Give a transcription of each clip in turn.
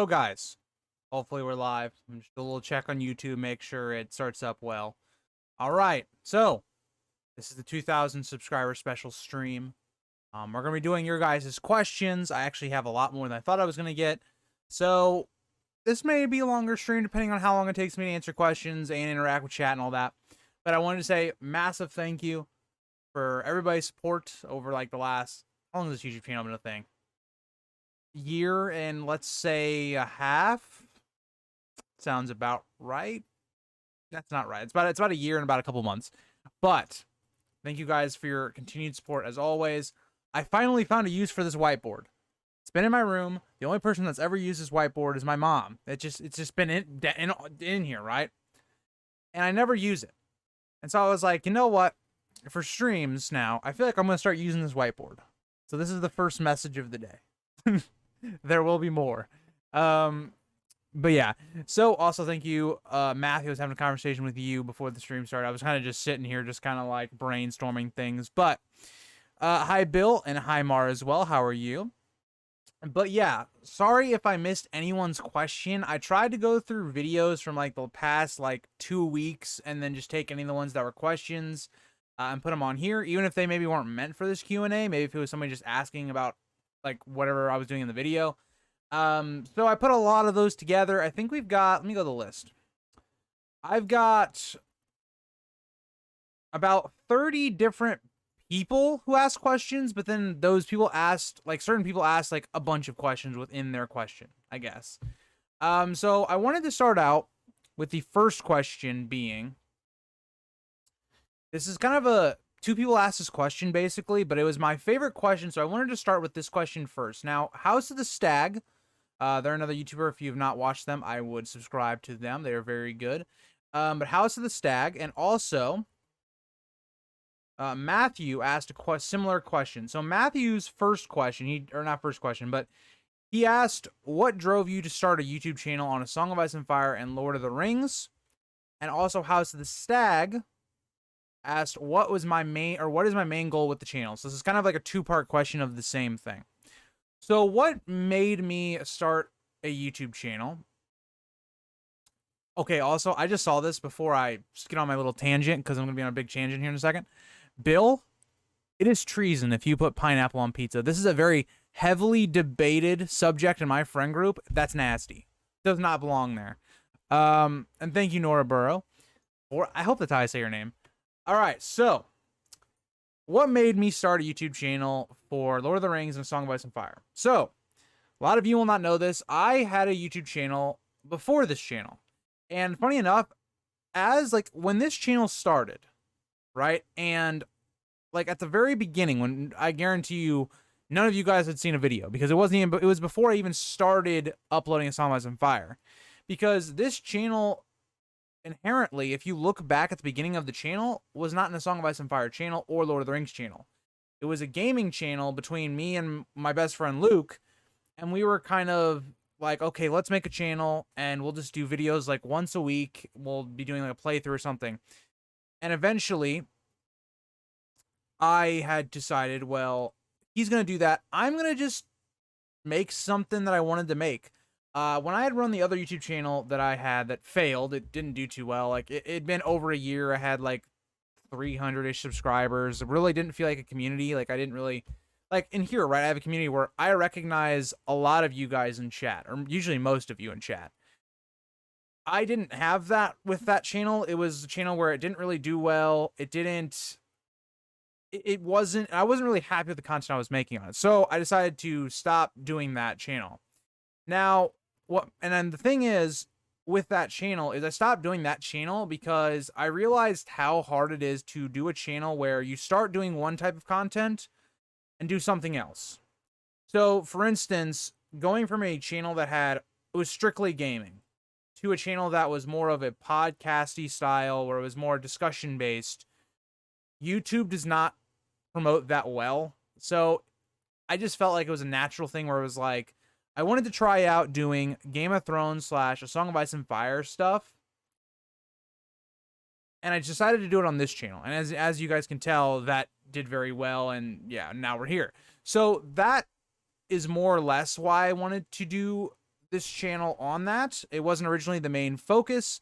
Oh, guys, hopefully we're live. I'm just a little check on YouTube, make sure it starts up well. All right, so this is the 2,000 subscriber special stream. We're gonna be doing your guys' questions. I actually have a lot more than I thought I was gonna get, so this may be a longer stream depending on how long it takes me to answer questions and interact with chat and all that. But I wanted to say massive thank you for everybody's support over like the last, how long has this YouTube channel been a thing? Year and let's say a half. Sounds about right. That's not right. It's about a year and about a couple months. But thank you guys for your continued support as always. I finally found a use for this whiteboard. It's been in my room. The only person that's ever used this whiteboard is my mom. It's just been in here, right? And I never use it. And so I was like, you know what? For streams now, I feel like I'm going to start using this whiteboard. So this is the first message of the day. There will be more. But yeah, so also thank you, Matthew. I was having a conversation with you before the stream started. I was kind of just sitting here, just kind of like brainstorming things. But hi, Bill, and hi, Mar as well. How are you? But yeah, sorry if I missed anyone's question. I tried to go through videos from like the past like 2 weeks and then just take any of the ones that were questions and put them on here, even if they maybe weren't meant for this Q&A. Maybe if it was somebody just asking about like whatever I was doing in the video. So I put a lot of those together. I think we've got, let me go to the list. I've got about 30 different people who asked questions, but then those people asked, like certain people asked like a bunch of questions within their question, I guess. So I wanted to start out with the first question being, this is kind of a, two people asked this question basically, but it was my favorite question. So I wanted to start with this question first. Now, House of the Stag, they're another YouTuber. If you have not watched them, I would subscribe to them. They are very good. But House of the Stag, and also Matthew asked a similar question. So Matthew's first question, or not first question, but he asked, what drove you to start a YouTube channel on A Song of Ice and Fire and Lord of the Rings? And also House of the Stag asked, what is my main goal with the channel? So this is kind of like a two-part question of the same thing. So what made me start a YouTube channel? Okay, also, I just saw this before I just get on my little tangent, because I'm going to be on a big tangent here in a second. Bill, it is treason if you put pineapple on pizza. This is a very heavily debated subject in my friend group. That's nasty. Does not belong there. And thank you, Nora Burrow. Or I hope that's how I say your name. All right, so what made me start a YouTube channel for Lord of the Rings and Song of Ice and Fire? So, a lot of you will not know this. I had a YouTube channel before this channel. And funny enough, as like when this channel started, right? And like at the very beginning, when I guarantee you none of you guys had seen a video, because it was before I even started uploading A Song of Ice and Fire. Because this channel inherently, if you look back at the beginning of the channel, was not in a Song of Ice and Fire channel or Lord of the Rings channel. It was a gaming channel between me and my best friend Luke, and we were kind of like, okay, let's make a channel and we'll just do videos like once a week. We'll be doing like a playthrough or something. And eventually I had decided, well, he's going to do that. I'm going to just make something that I wanted to make. When I had run the other YouTube channel that I had that failed, it didn't do too well. Like it'd been over a year. I had like 300-ish subscribers. It really didn't feel like a community. Like I didn't really like in here, right? I have a community where I recognize a lot of you guys in chat, or usually most of you in chat. I didn't have that with that channel. It was a channel where it didn't really do well. I wasn't really happy with the content I was making on it. So I decided to stop doing that channel. Now, and then the thing is with that channel is I stopped doing that channel because I realized how hard it is to do a channel where you start doing one type of content and do something else. So for instance, going from a channel that was strictly gaming to a channel that was more of a podcasty style where it was more discussion based, YouTube does not promote that well. So I just felt like it was a natural thing where it was like, I wanted to try out doing Game of Thrones / A Song of Ice and Fire stuff. And I decided to do it on this channel. And as you guys can tell, that did very well. And yeah, now we're here. So that is more or less why I wanted to do this channel on that. It wasn't originally the main focus,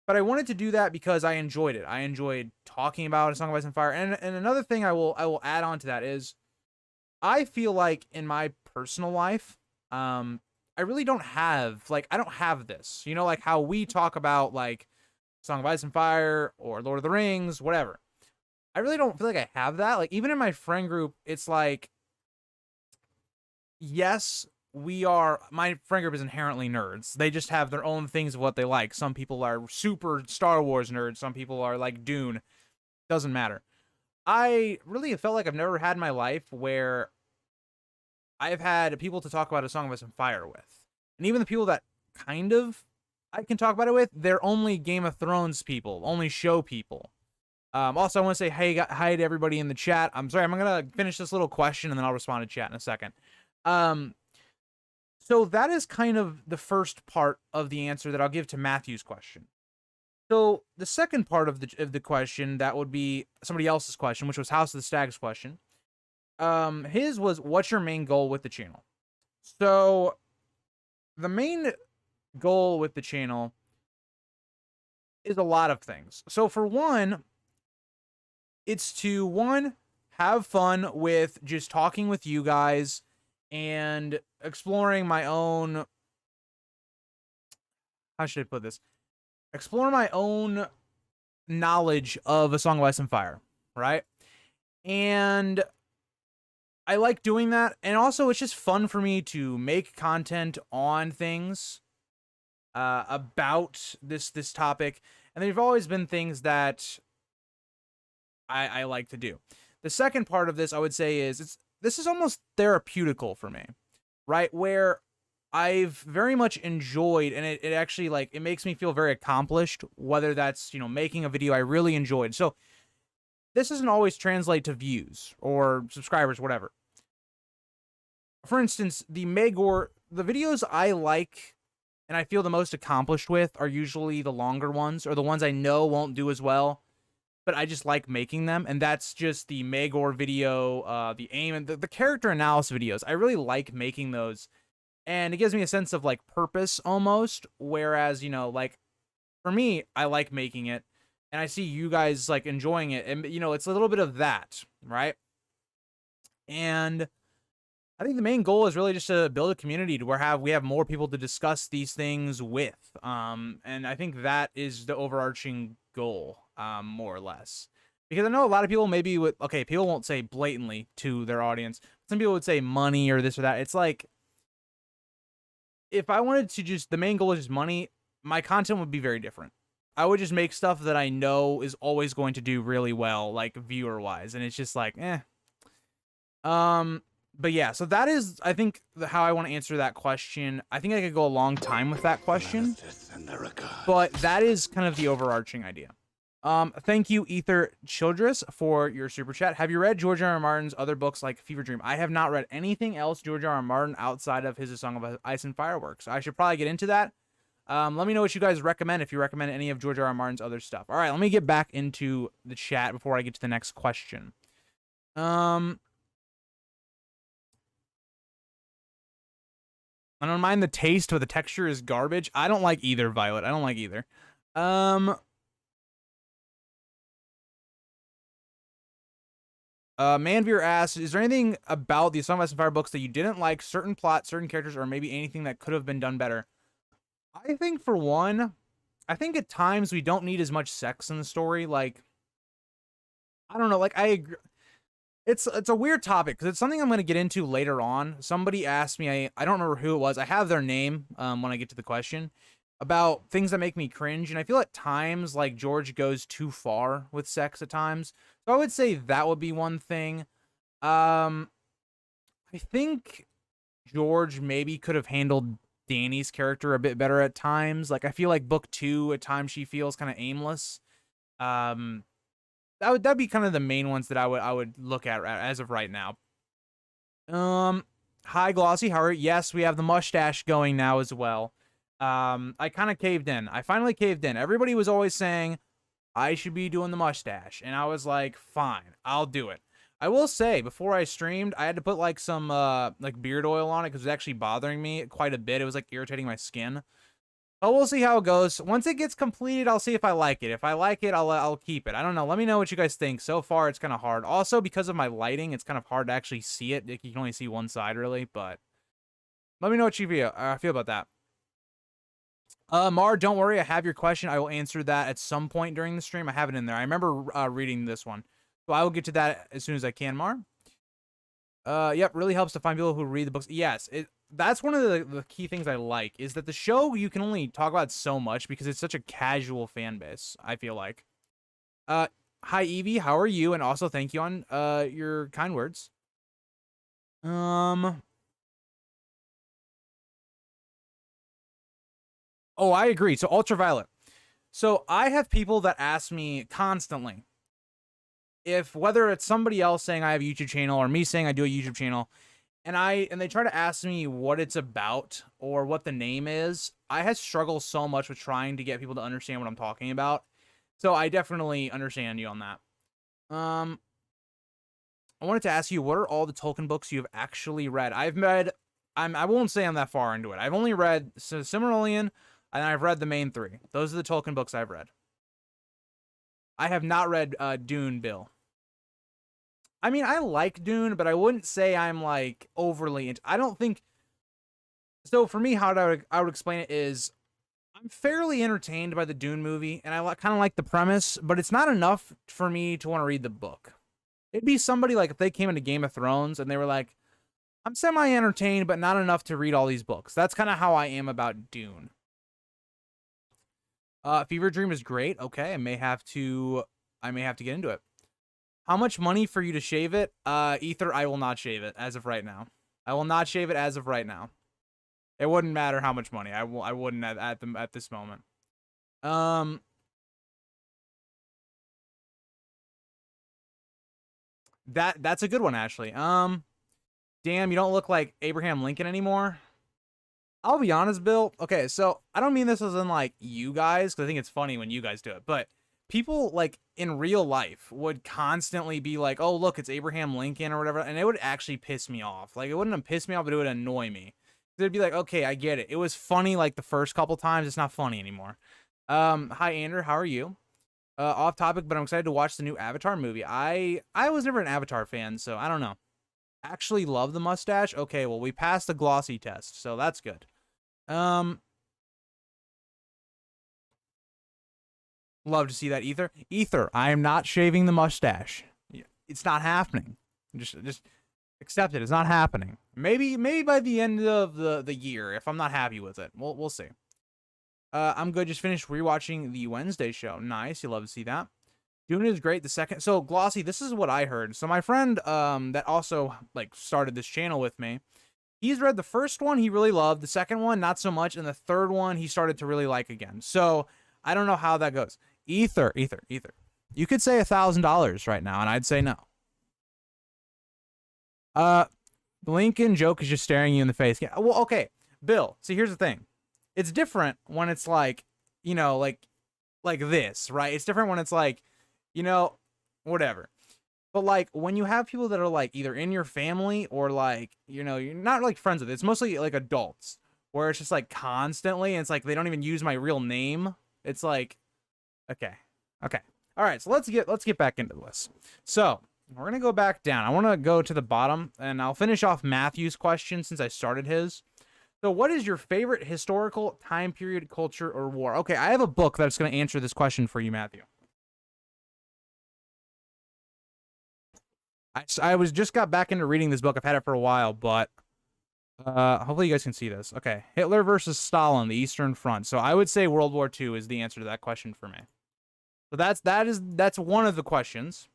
but I wanted to do that because I enjoyed it. I enjoyed talking about A Song of Ice and Fire. And another thing I will add on to that is I feel like in my personal life, I really don't have, like, I don't have this, you know, like how we talk about like Song of Ice and Fire or Lord of the Rings, whatever. I really don't feel like I have that. Like, even in my friend group, it's like, yes, my friend group is inherently nerds. They just have their own things of what they like. Some people are super Star Wars nerds. Some people are like Dune. Doesn't matter. I really felt like I've never had in my life where I've had people to talk about A Song of Ice and Fire with. And even the people that kind of I can talk about it with, they're only Game of Thrones people, only show people. Also, I want to say hi to everybody in the chat. I'm sorry, I'm going to finish this little question and then I'll respond to chat in a second. So that is kind of the first part of the answer that I'll give to Matthew's question. So the second part of the question, that would be somebody else's question, which was House of the Stag's question. His was, what's your main goal with the channel? So the main goal with the channel is a lot of things. So for one, it's to have fun with just talking with you guys and exploring my own, how should I put this? Explore my own knowledge of A Song of Ice and Fire, right? And I like doing that. And also, it's just fun for me to make content on things about this topic. And there've always been things that I like to do. The second part of this, I would say, is this is almost therapeutical for me, right? Where I've very much enjoyed, and it actually, like, it makes me feel very accomplished, whether that's, you know, making a video I really enjoyed. So this doesn't always translate to views or subscribers, whatever. For instance, the videos I like and I feel the most accomplished with are usually the longer ones, or the ones I know won't do as well, but I just like making them. And that's just the Magor video, the aim, and the character analysis videos. I really like making those. And it gives me a sense of, like, purpose almost. Whereas, you know, like, for me, I like making it. And I see you guys, like, enjoying it. And, you know, it's a little bit of that, right? And I think the main goal is really just to build a community to where we have more people to discuss these things with. And I think that is the overarching goal, more or less. Because I know a lot of people maybe would, okay, people won't say blatantly to their audience. Some people would say money or this or that. It's like, if I wanted to just, the main goal is just money, my content would be very different. I would just make stuff that I know is always going to do really well, like viewer-wise, and it's just like, eh. But yeah, so that is, I think, how I want to answer that question. I think I could go a long time with that question, but that is kind of the overarching idea. Thank you, Ether Childress, for your super chat. Have you read George R. R. Martin's other books like Fever Dream? I have not read anything else George R. R. Martin outside of his A Song of Ice and Fireworks. I should probably get into that. Let me know what you guys recommend, if you recommend any of George R. R. Martin's other stuff. All right, let me get back into the chat before I get to the next question. I don't mind the taste, but the texture is garbage. I don't like either, Violet. I don't like either. Manveer asks, is there anything about the Song of Ice and Fire books that you didn't like, certain plot, certain characters, or maybe anything that could have been done better? I think, for one, I think at times we don't need as much sex in the story. Like, I don't know, like, I agree. It's a weird topic, because it's something I'm going to get into later on. Somebody asked me, I don't remember who it was, I have their name when I get to the question, about things that make me cringe, and I feel at times like George goes too far with sex at times. So I would say that would be one thing. I think George maybe could have handled Dany's character a bit better at times. Like, I feel like book 2 at times she feels kind of aimless. That'd be kind of the main ones that I would look at as of right now. Hi Glossy, how are you? Yes, we have the mustache going now as well. I kind of caved in. I finally caved in. Everybody was always saying I should be doing the mustache, and I was like, fine, I'll do it. I will say, before I streamed, I had to put like some like beard oil on it because it was actually bothering me quite a bit. It was like irritating my skin. But we'll see how it goes. Once it gets completed, I'll see if I like it. If I like it, I'll keep it. I don't know. Let me know what you guys think. So far, it's kind of hard. Also, because of my lighting, it's kind of hard to actually see it. Like, you can only see one side, really. But let me know what you feel about that. Mar, don't worry. I have your question. I will answer that at some point during the stream. I have it in there. I remember reading this one. So I will get to that as soon as I can, Mar. Yep, really helps to find people who read the books. Yes, that's one of the key things I like, is that the show, you can only talk about so much because it's such a casual fan base, I feel like. Hi, Evie. How are you? And also thank you on your kind words. Oh, I agree. So Ultraviolet. So I have people that ask me constantly if whether it's somebody else saying I have a YouTube channel or me saying I do a YouTube channel, and they try to ask me what it's about or what the name is. I have struggled so much with trying to get people to understand what I'm talking about. So I definitely understand you on that. I wanted to ask you, what are all the Tolkien books you have actually read? I won't say I'm that far into it. I've only read Silmarillion, and I've read the main 3. Those are the Tolkien books I've read. I have not read Dune, Bill. I mean, I like Dune, but I wouldn't say I'm like overly into. I don't think. So for me, how I would explain it is, I'm fairly entertained by the Dune movie, and I kind of like the premise, but it's not enough for me to want to read the book. It'd be somebody like if they came into Game of Thrones and they were like, I'm semi-entertained, but not enough to read all these books. That's kind of how I am about Dune. Fever Dream is great. Okay, I may have to get into it. How much money for you to shave it? Ether, I will not shave it as of right now. I will not shave it as of right now. It wouldn't matter how much money. I wouldn't at this moment. That's a good one, Ashley. Damn, you don't look like Abraham Lincoln anymore. I'll be honest, Bill. Okay, so I don't mean this as in like you guys, because I think it's funny when you guys do it, but people like in real life would constantly be like, oh, look, it's Abraham Lincoln or whatever, and it would actually piss me off. Like, it wouldn't have pissed me off, but it would annoy me. They'd be like, okay, I get it. It was funny like the first couple times. It's not funny anymore. Hi, Andrew. How are you? Off topic, but I'm excited to watch the new Avatar movie. I was never an Avatar fan, so I don't know. Actually love the mustache. Okay, well, we passed the glossy test, so that's good. Love to see that, Ether. Ether, I am not shaving the mustache. It's not happening. Just accept it. It's not happening. Maybe by the end of the year, if I'm not happy with it. We'll see. I'm good. Just finished rewatching the Wednesday show. Nice. You love to see that. Dune is great. The second, so Glossy, this is what I heard. So my friend that also like started this channel with me, he's read the first one, he really loved. The second one, not so much. And the third one, he started to really like again. So I don't know how that goes. Ether. You could say $1,000 right now, and I'd say no. The Lincoln joke is just staring you in the face. Yeah, well, okay, Bill. See, here's the thing. It's different when it's like, you know, like this, right? It's different when it's like, you know, whatever. But like when you have people that are like either in your family or like, you know, you're not like friends with. It's mostly like adults where it's just like constantly, and it's like they don't even use my real name. It's like, okay. All right, so let's get back into this. So we're gonna go back down. I want to go to the bottom, and I'll finish off Matthew's question since I started his. So what is your favorite historical time period, culture, or war? Okay, I have a book that's going to answer this question for you, Matthew. I just got back into reading this book. I've had it for a while, but hopefully you guys can see this. Okay, Hitler versus Stalin, the Eastern Front. So I would say World War II is the answer to that question for me. So that's one of the questions.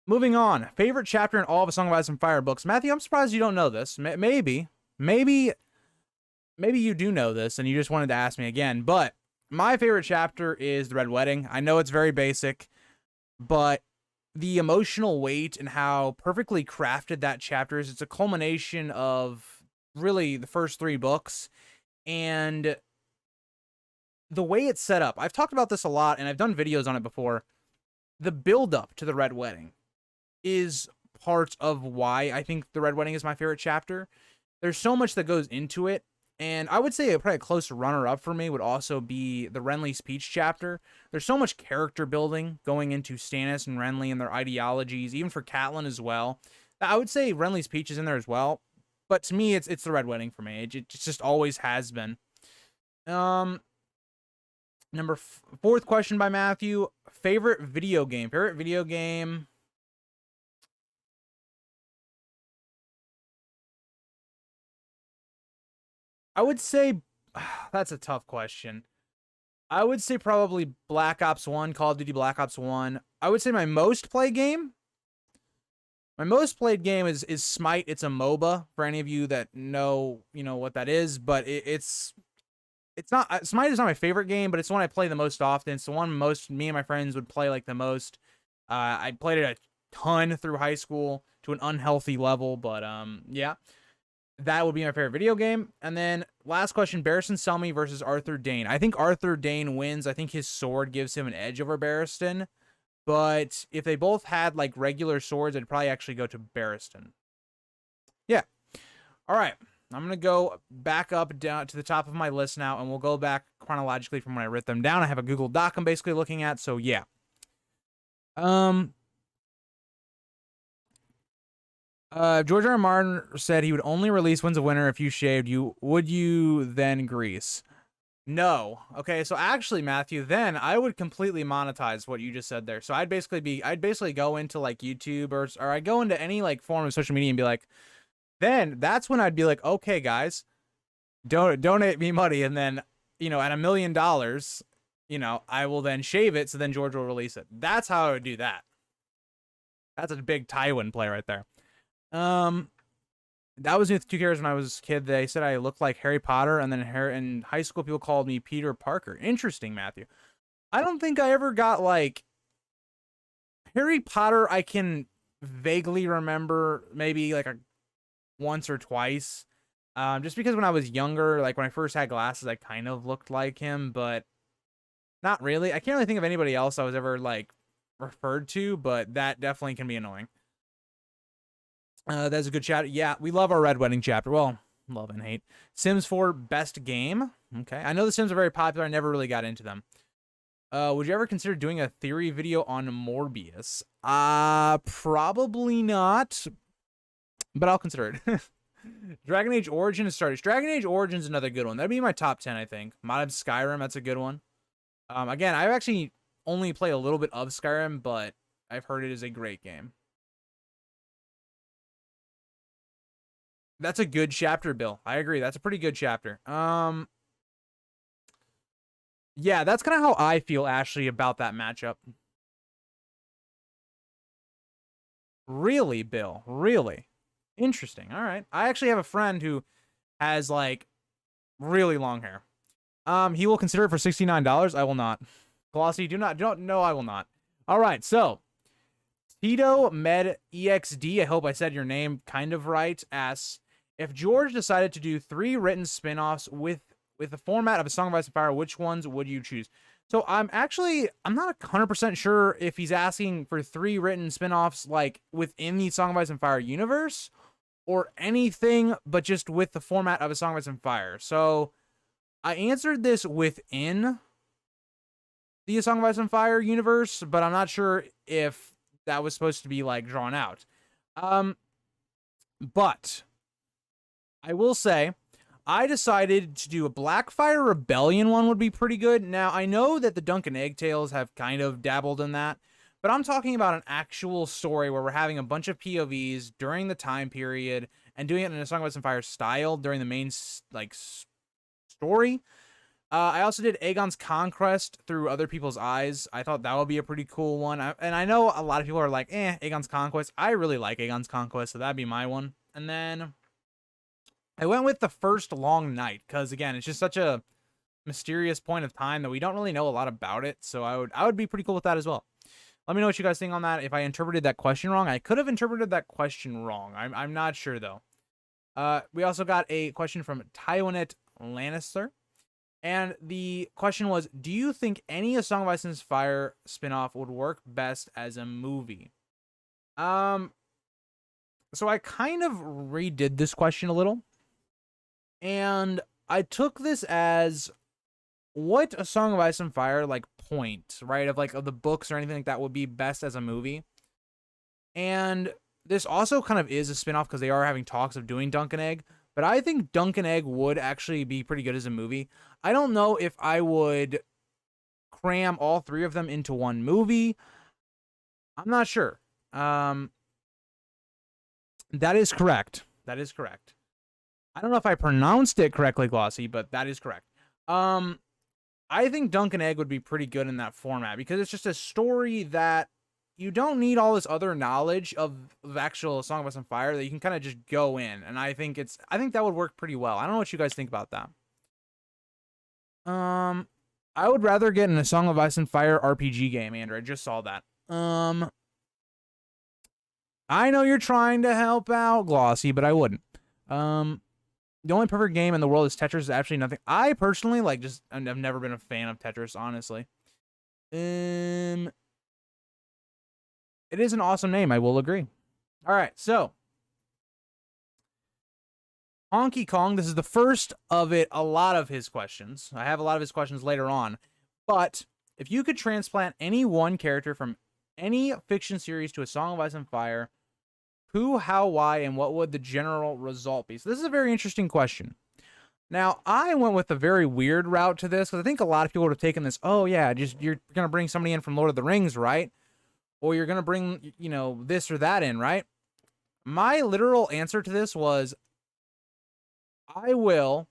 Moving on. Favorite chapter in all of A Song of Ice and Fire books. Matthew, I'm surprised you don't know this. Maybe you do know this and you just wanted to ask me again. But my favorite chapter is The Red Wedding. I know it's very basic, but the emotional weight and how perfectly crafted that chapter is. It's a culmination of really the first 3 books. And the way it's set up. I've talked about this a lot, and I've done videos on it before. the build up to the Red Wedding is part of why I think the Red Wedding is my favorite chapter. There's so much that goes into it. And I would say probably a close runner-up for me would also be the Renly speech chapter. There's so much character building going into Stannis and Renly and their ideologies, even for Catelyn as well. I would say Renly's speech is in there as well. But to me, it's the Red Wedding for me. It just always has been. Fourth question by Matthew. Favorite video game? Favorite video game? I would say that's a tough question. I would say probably Black Ops 1, Call of Duty Black Ops 1. I would say my most played game. My most played game is Smite. It's a MOBA for any of you that know, what that is, but it's not Smite is not my favorite game, but it's the one I play the most often. It's the one me and my friends would play like the most. I played it a ton through high school to an unhealthy level, but yeah. That would be my favorite video game. And then last question, Barristan Selmy versus Arthur Dayne. I think Arthur Dayne wins. I think his sword gives him an edge over Barristan. But if they both had like regular swords, I'd probably actually go to Barristan. Yeah. All right. I'm going to go back up down to the top of my list now, and we'll go back chronologically from when I wrote them down. I have a Google Doc I'm basically looking at, so yeah. George R. R. Martin said he would only release Winds of Winter if you shaved. Would you then grease? No. Okay, so actually, Matthew, then I would completely monetize what you just said there. So I'd basically go into like YouTube or I'd go into any like form of social media and be like, then that's when I'd be like, okay, guys, donate me money, and then at $1 million, I will then shave it, so then George will release it. That's how I would do that. That's a big Tywin play right there. That was with 2 characters when I was a kid. They said I looked like Harry Potter, and then in high school people called me Peter Parker. Interesting, Matthew. I don't think I ever got like Harry Potter. I can vaguely remember maybe like once or twice. Just because when I was younger, like when I first had glasses, I kind of looked like him, but not really. I can't really think of anybody else I was ever like referred to, but that definitely can be annoying. That's a good chat. Yeah, we love our Red Wedding chapter. Well, love and hate. Sims 4 best game. Okay, I know the Sims are very popular. I never really got into them. Would you ever consider doing a theory video on Morbius? Probably not, but I'll consider it. Dragon Age Origin is started. Dragon Age Origin is another good one. That'd be my top 10, I think. Modded Skyrim, that's a good one. Again, I've actually only played a little bit of Skyrim, but I've heard it is a great game. That's a good chapter, Bill. I agree. That's a pretty good chapter. Yeah, that's kind of how I feel, Ashley, about that matchup. Really, Bill? Really? Interesting. All right. I actually have a friend who has, like, really long hair. He will consider it for $69. I will not. Glossy, don't know I will not. All right, so Tito Med EXD, I hope I said your name kind of right, asks, if George decided to do 3 written spin-offs with the format of A Song of Ice and Fire, which ones would you choose? So I'm not 100% sure if he's asking for 3 written spin-offs like within the Song of Ice and Fire universe or anything but just with the format of A Song of Ice and Fire. So I answered this within the A Song of Ice and Fire universe, but I'm not sure if that was supposed to be like drawn out. But I will say, I decided to do a Blackfire Rebellion one would be pretty good. Now, I know that the Duncan Egg Tales have kind of dabbled in that, but I'm talking about an actual story where we're having a bunch of POVs during the time period and doing it in a Song of Ice and Fire style during the main, like, story. I also did Aegon's Conquest through other people's eyes. I thought that would be a pretty cool one. And I know a lot of people are like, Aegon's Conquest. I really like Aegon's Conquest, so that'd be my one. And then I went with The First Long Night, because again, it's just such a mysterious point of time that we don't really know a lot about it. So I would be pretty cool with that as well. Let me know what you guys think on that. If I interpreted that question wrong, I could have interpreted that question wrong. I'm not sure though. We also got a question from Tywinette Lannister. And the question was, do you think any A Song of Ice and Fire spinoff would work best as a movie? So I kind of redid this question a little. And I took this as what A Song of Ice and Fire, like, point, right? Of the books or anything like that would be best as a movie. And this also kind of is a spinoff because they are having talks of doing Dunk and Egg. But I think Dunk and Egg would actually be pretty good as a movie. I don't know if I would cram all three of them into one movie. I'm not sure. That is correct. That is correct. I don't know if I pronounced it correctly, Glossy, but that is correct. I think Dunk and Egg would be pretty good in that format because it's just a story that you don't need all this other knowledge of actual Song of Ice and Fire, that you can kind of just go in, and I think that would work pretty well. I don't know what you guys think about that. I would rather get in a Song of Ice and Fire RPG game, Andrew. I just saw that. I know you're trying to help out, Glossy, but I wouldn't. The only perfect game in the world is Tetris. Is actually nothing. I personally I've never been a fan of Tetris, honestly. It is an awesome name, I will agree. All right, so Honky Kong, this is the first of a lot of his questions. I have a lot of his questions later on. But if you could transplant any one character from any fiction series to A Song of Ice and Fire, who, how, why, and what would the general result be? So this is a very interesting question. Now, I went with a very weird route to this because I think a lot of people would have taken this, oh yeah, just you're going to bring somebody in from Lord of the Rings, right? Or you're going to bring, this or that in, right? My literal answer to this was, I will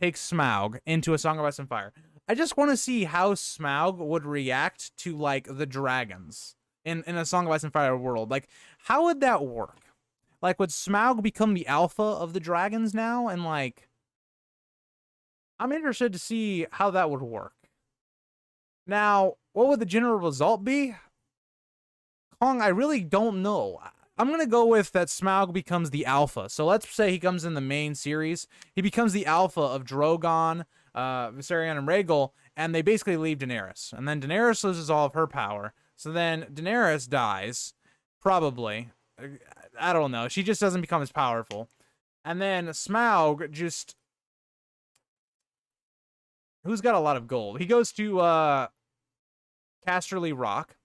take Smaug into A Song of Ice and Fire. I just want to see how Smaug would react to, the dragons in A Song of Ice and Fire world. How would that work? Would Smaug become the alpha of the dragons now? And, I'm interested to see how that would work. Now, what would the general result be? Kong, I really don't know. I'm going to go with that Smaug becomes the alpha. So let's say he comes in the main series. He becomes the alpha of Drogon, Viserion, and Rhaegal, and they basically leave Daenerys. And then Daenerys loses all of her power. So then Daenerys dies, probably. I don't know. She just doesn't become as powerful. And then Smaug just... Who's got a lot of gold? He goes to Casterly Rock.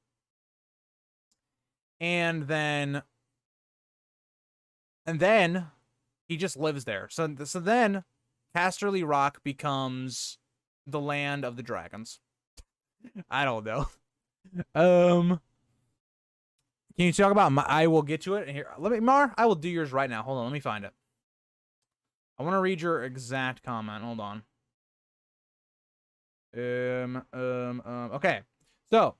And then he just lives there. So then Casterly Rock becomes the land of the dragons. I don't know. Can you talk about I will get to it here. Mar, I will do yours right now. Hold on, let me find it. I want to read your exact comment. Hold on. Okay. So,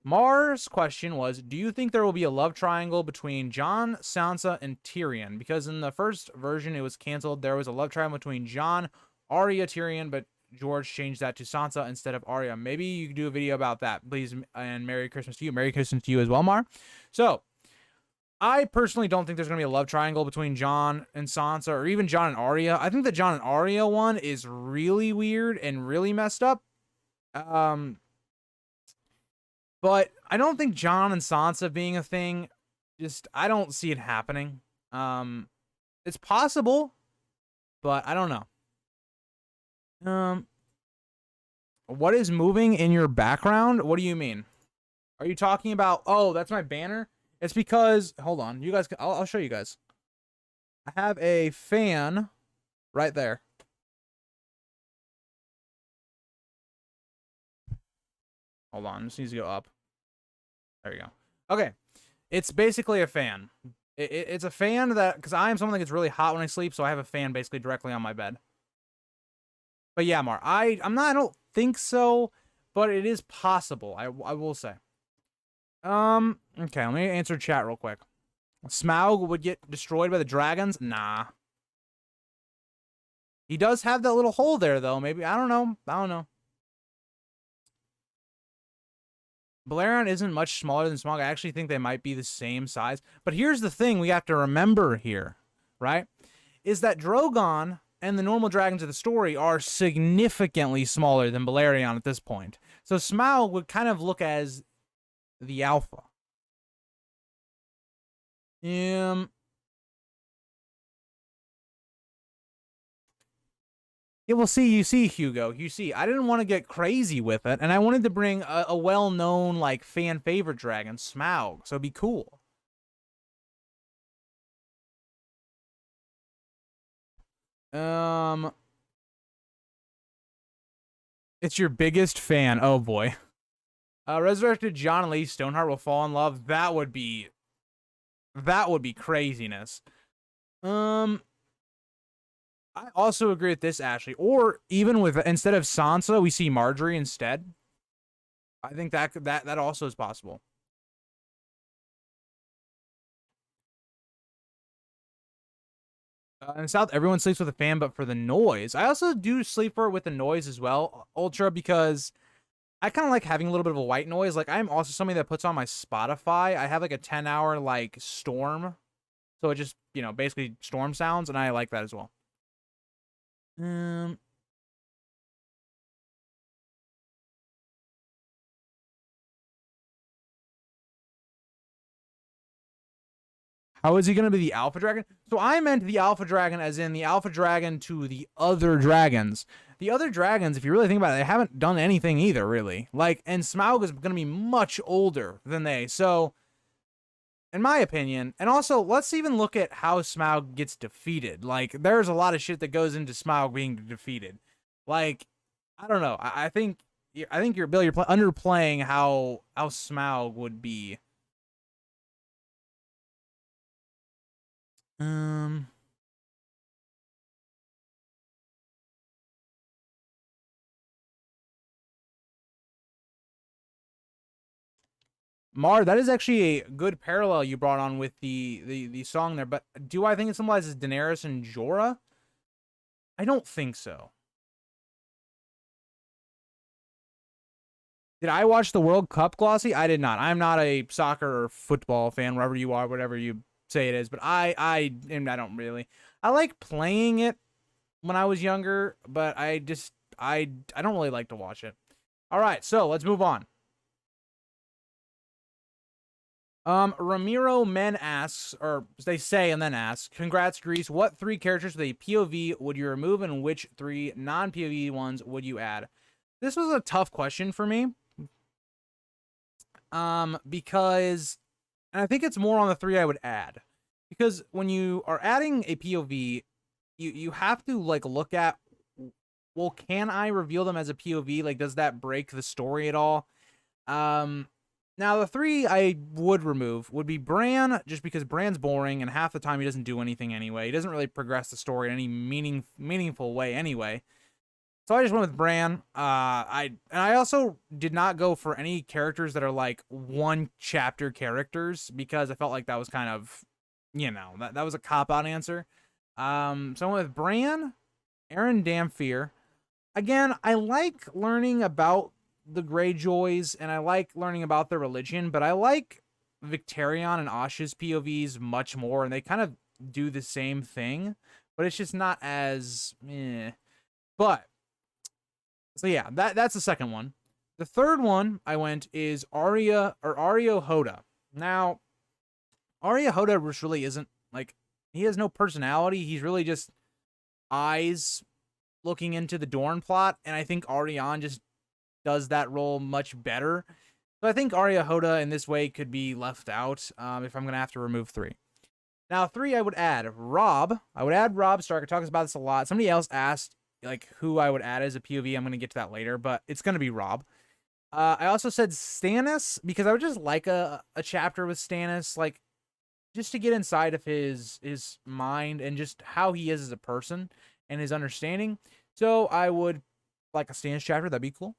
Mar's question was, do you think there will be a love triangle between Jon, Sansa, and Tyrion? Because in the first version, it was canceled. There was a love triangle between Jon, Arya, Tyrion, but George changed that to Sansa instead of Arya. Maybe you could do a video about that, please. And Merry Christmas to you. Merry Christmas to you as well, Mar. So, I personally don't think there's going to be a love triangle between Jon and Sansa, or even Jon and Arya. I think the Jon and Arya one is really weird and really messed up. But I don't think Jon and Sansa being a thing, I don't see it happening. It's possible, but I don't know. What is moving in your background? What do you mean? Are you talking about, oh, that's my banner? It's because, hold on, you guys, I'll show you guys. I have a fan right there. Hold on, this needs to go up. There you go. Okay, it's basically a fan. It's a fan that, because I am someone that gets really hot when I sleep, so I have a fan basically directly on my bed. But yeah, Mar, I don't think so, but it is possible. I will say. Okay, let me answer chat real quick. Smaug would get destroyed by the dragons? Nah. He does have that little hole there, though. Maybe, I don't know. Balerion isn't much smaller than Smaug. I actually think they might be the same size. But here's the thing we have to remember here, right? Is that Drogon and the normal dragons of the story are significantly smaller than Balerion at this point. So Smaug would kind of look as the alpha. Yeah, well, you see, Hugo. You see, I didn't want to get crazy with it, and I wanted to bring a well-known, like, fan-favorite dragon, Smaug, so it'd be cool. It's your biggest fan. Oh, boy. Resurrected John Lee Stoneheart will fall in love. That would be craziness. I also agree with this, Ashley. Or even with, instead of Sansa, we see Marjorie instead. I think that also is possible. In the South, everyone sleeps with a fan, but for the noise. I also do sleep for it with the noise as well, Ultra, because I kind of like having a little bit of a white noise. Like, I'm also somebody that puts on my Spotify. I have like a 10-hour like storm. So it just, you know, basically storm sounds, and I like that as well. How is he going to be the alpha dragon? So I meant the alpha dragon as in the alpha dragon to the other dragons. The other dragons, if you really think about it, they haven't done anything either, really. Like, and Smaug is going to be much older than they. So, in my opinion, and also, let's even look at how Smaug gets defeated. Like, there's a lot of shit that goes into Smaug being defeated. Like, I don't know. I think you're underplaying how Smaug would be. Mar, that is actually a good parallel you brought on with the song there, but do I think it symbolizes Daenerys and Jorah? I don't think so. Did I watch the World Cup, Glossy? I did not. I'm not a soccer or football fan, wherever you are, whatever you say it is, but I don't really. I like playing it when I was younger, but I don't really like to watch it. All right, so let's move on. Ramiro Men asks, or they say and then asks, congrats, Grease. What 3 characters with a POV would you remove, and which 3 non-POV ones would you add? This was a tough question for me. Because, and I think it's more on the 3 I would add. Because when you are adding a POV, you have to, like, look at, well, can I reveal them as a POV? Like, does that break the story at all? Now, the 3 I would remove would be Bran, just because Bran's boring, and half the time he doesn't do anything anyway. He doesn't really progress the story in any meaningful way anyway. So I just went with Bran. I also did not go for any characters that are like 1-chapter characters, because I felt like that was kind of, you know, that was a cop-out answer. So I went with Bran, Aaron Damphir. Again, I like learning about the Greyjoys, and I like learning about their religion, but I like Victarion and Asha's POVs much more, and they kind of do the same thing, but it's just not as But so yeah, that's the second one. The third one I went is Arya or Ario Hoda. Now, Arya Hoda really isn't, like, he has no personality. He's really just eyes looking into the Dorne plot, and I think Arianne just does that role much better. So I think Arya Hoda in this way could be left out if I'm going to have to remove 3. Now, 3, I would add Robb. I would add Robb Stark. I talk about this a lot. Somebody else asked, like, who I would add as a POV. I'm going to get to that later, but it's going to be Robb. I also said Stannis, because I would just like a chapter with Stannis, like, just to get inside of his mind and just how he is as a person and his understanding. So I would like a Stannis chapter. That'd be cool.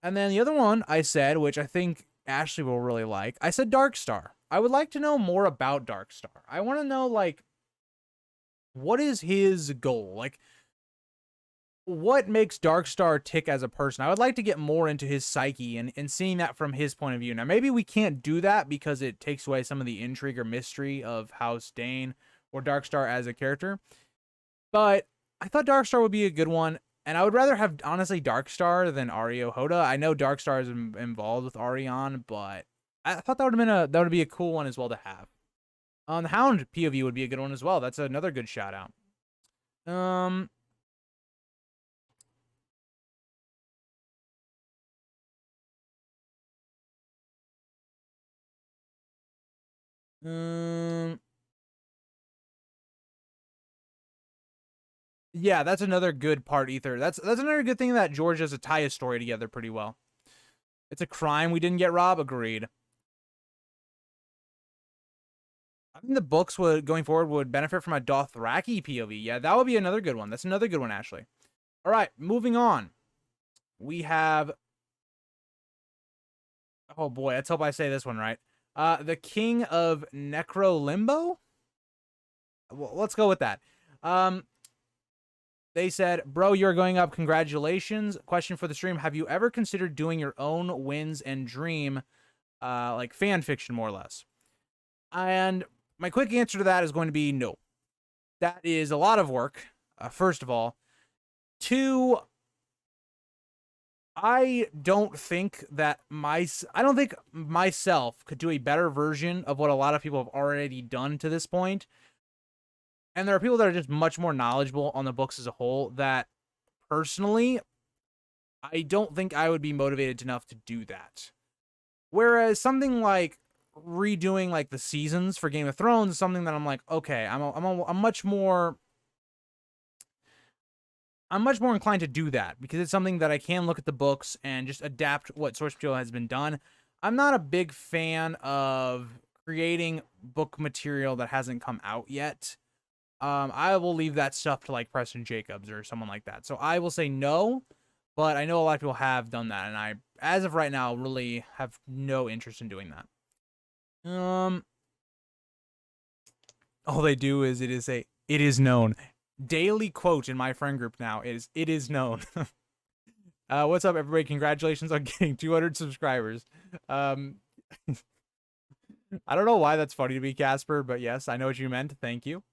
And then the other one I said, which I think Ashley will really like, I said Darkstar. I would like to know more about Darkstar. I want to know, like, what is his goal? Like, what makes Darkstar tick as a person? I would like to get more into his psyche and seeing that from his point of view. Now, maybe we can't do that because it takes away some of the intrigue or mystery of House Dane or Darkstar as a character. But I thought Darkstar would be a good one, and I would rather have, honestly, Darkstar than Areo Hoda. I know Darkstar is involved with Arion, but I thought that would be a cool one as well to have. The Hound POV would be a good one as well. That's another good shout out. Um, yeah, that's another good part, Ether. That's another good thing that George does to tie his story together pretty well. It's a crime we didn't get Rob. Agreed. I think the books would going forward would benefit from a Dothraki POV. Yeah, that would be another good one. That's another good one, Ashley. All right, moving on. We have. Oh boy, let's hope I say this one right. The King of Necro Limbo. Well, let's go with that. They said, bro, you're going up. Congratulations. Question for the stream. Have you ever considered doing your own wins and dream, like fan fiction, more or less? And my quick answer to that is going to be no. That is a lot of work, first of all. Two, I don't think myself could do a better version of what a lot of people have already done to this point. And there are people that are just much more knowledgeable on the books as a whole that, personally, I don't think I would be motivated enough to do that. Whereas something like redoing like the seasons for Game of Thrones is something that I'm like, okay, I'm much more inclined to do that because it's something that I can look at the books and just adapt what source material has been done. I'm not a big fan of creating book material that hasn't come out yet. I will leave that stuff to like Preston Jacobs or someone like that. So I will say no, but I know a lot of people have done that, and I, as of right now, really have no interest in doing that. All they do is it is known. Daily quote in my friend group now is it is known. What's up, everybody? Congratulations on getting 200 subscribers. I don't know why that's funny to me, Casper, but yes, I know what you meant. Thank you.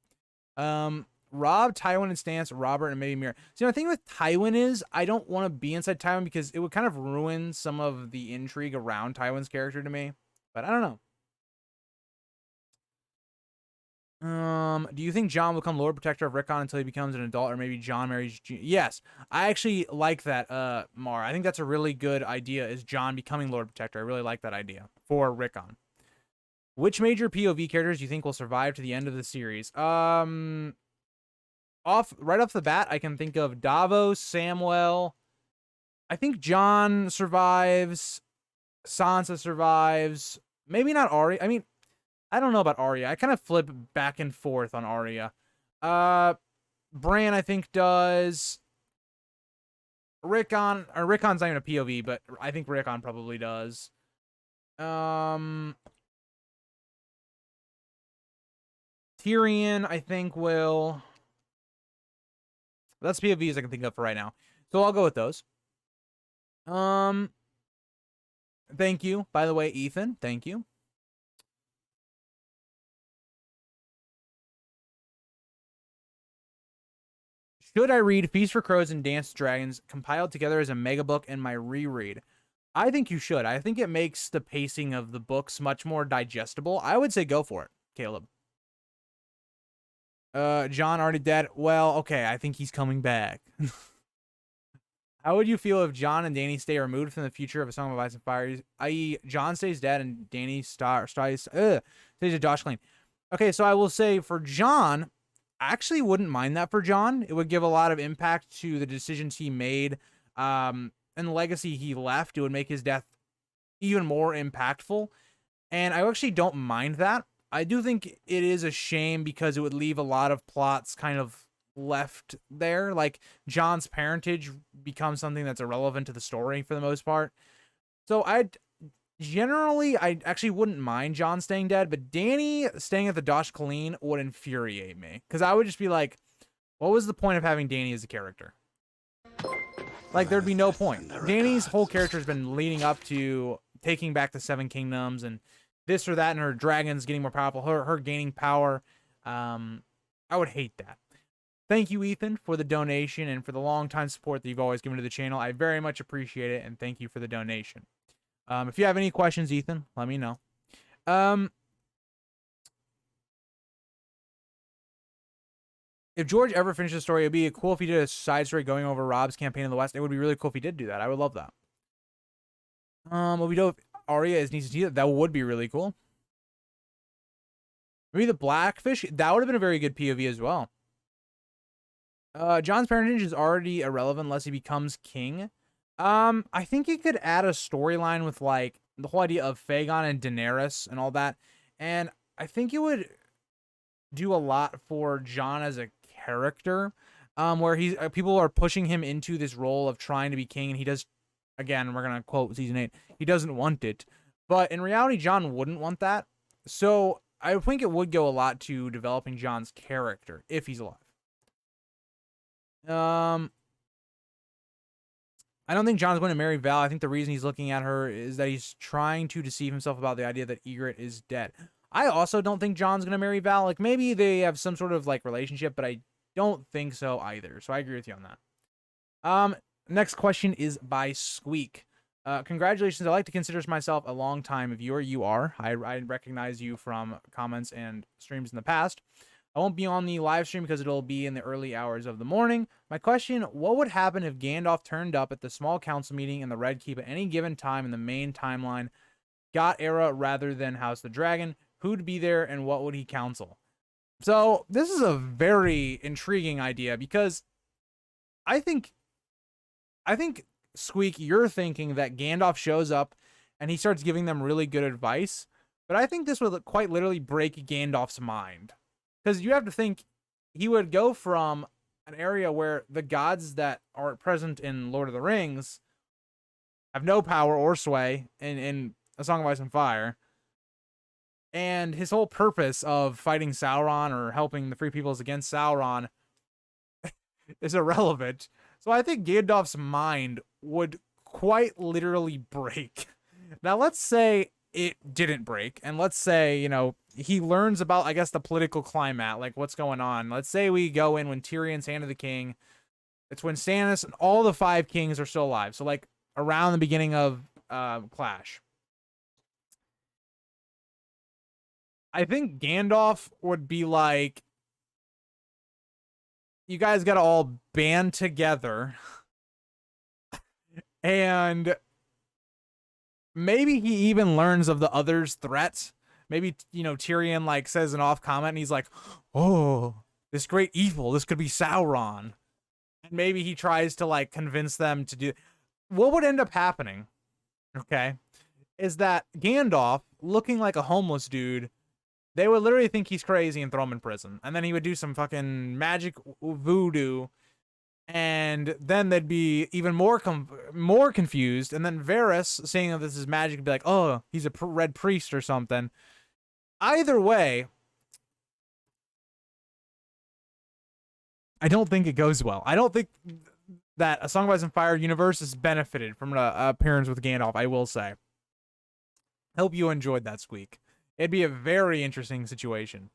Rob, Tywin, and Stance, Robert, and maybe Mira. See, my thing with Tywin is I don't want to be inside Tywin because it would kind of ruin some of the intrigue around Tywin's character to me. But I don't know. Do you think Jon will become Lord Protector of Rickon until he becomes an adult, or maybe Jon marries? Yes, I actually like that, Mar. I think that's a really good idea. Is Jon becoming Lord Protector? I really like that idea for Rickon. Which major POV characters do you think will survive to the end of the series? Right off the bat, I can think of Davos, Samwell. I think Jon survives. Sansa survives. Maybe not Arya. I mean, I don't know about Arya. I kind of flip back and forth on Arya. Bran, I think, does. Rickon's not even a POV, but I think Rickon probably does. Tyrion, I think, will. That's POVs I can think of for right now. So I'll go with those. Thank you, by the way, Ethan. Thank you. Should I read Feast for Crows and Dance Dragons compiled together as a mega book in my reread? I think you should. I think it makes the pacing of the books much more digestible. I would say go for it, Caleb. Jon already dead. Well, okay, I think he's coming back. How would you feel if Jon and Dany stay removed from the future of A Song of Ice and Fire, i.e., Jon stays dead and Dany stays a Josh Clean? Okay, so I will say for Jon, I actually wouldn't mind that for Jon. It would give a lot of impact to the decisions he made, and the legacy he left. It would make his death even more impactful, and I actually don't mind that. I do think it is a shame because it would leave a lot of plots kind of left there. Like, Jon's parentage becomes something that's irrelevant to the story for the most part. So I actually wouldn't mind Jon staying dead, but Dany staying at the Dosh Colleen would infuriate me. Because I would just be like, what was the point of having Dany as a character? Like, there'd be no point. Dany's whole character has been leading up to taking back the Seven Kingdoms and this or that, and her dragons getting more powerful, her gaining power. I would hate that. thank you, Ethan, for the donation and for the long time support that you've always given to the channel. I very much appreciate it, and thank you for the donation. If you have any questions, Ethan, let me know. If George ever finished the story, it'd be cool if he did a side story going over Rob's campaign in the West. It would be really cool if he did do that. I would love that. What we do if Arya is needs to see that would be really cool. Maybe the Blackfish, that would have been a very good POV as well. Jon's parentage is already irrelevant unless he becomes king. I think you could add a storyline with like the whole idea of Fagon and Daenerys and all that. And I think it would do a lot for Jon as a character, where he's people are pushing him into this role of trying to be king, and he does. Again, we're gonna quote season 8. He doesn't want it, but in reality, Jon wouldn't want that. So I think it would go a lot to developing Jon's character if he's alive. I don't think Jon's going to marry Val. I think the reason he's looking at her is that he's trying to deceive himself about the idea that Ygritte is dead. I also don't think Jon's going to marry Val. Like, maybe they have some sort of, like, relationship, but I don't think so either. So I agree with you on that. Next question is by Squeak. Congratulations. I like to consider myself a long-time viewer. You are. I recognize you from comments and streams in the past. I won't be on the live stream because it'll be in the early hours of the morning. My question, what would happen if Gandalf turned up at the small council meeting in the Red Keep at any given time in the main timeline, GOT era rather than House of the Dragon? Who'd be there and what would he counsel? So this is a very intriguing idea because I think, Squeak, you're thinking that Gandalf shows up and he starts giving them really good advice, but I think this would quite literally break Gandalf's mind. Because you have to think, he would go from an area where the gods that are present in Lord of the Rings have no power or sway in A Song of Ice and Fire. And his whole purpose of fighting Sauron or helping the Free Peoples against Sauron is irrelevant. So I think Gandalf's mind would quite literally break. Now, let's say it didn't break, and let's say, you know, he learns about, I guess, the political climate, like what's going on. Let's say we go in when Tyrion's Hand of the King. It's when Stannis and all the 5 kings are still alive. So, like, around the beginning of Clash. I think Gandalf would be like, you guys gotta all band together. And maybe he even learns of the others' threats. Maybe, you know, Tyrion, like, says an off comment, and he's like, oh, this great evil, this could be Sauron. And maybe he tries to, like, convince them to do... What would end up happening, okay, is that Gandalf, looking like a homeless dude, they would literally think he's crazy and throw him in prison. And then he would do some fucking magic voodoo, and then they'd be even more confused. And then Varys, seeing that this is magic, would be like, oh, he's a red priest or something. Either way, I don't think it goes well. I don't think that A Song of Ice and Fire universe has benefited from an appearance with Gandalf, I will say. Hope you enjoyed that, Squeak. It'd be a very interesting situation.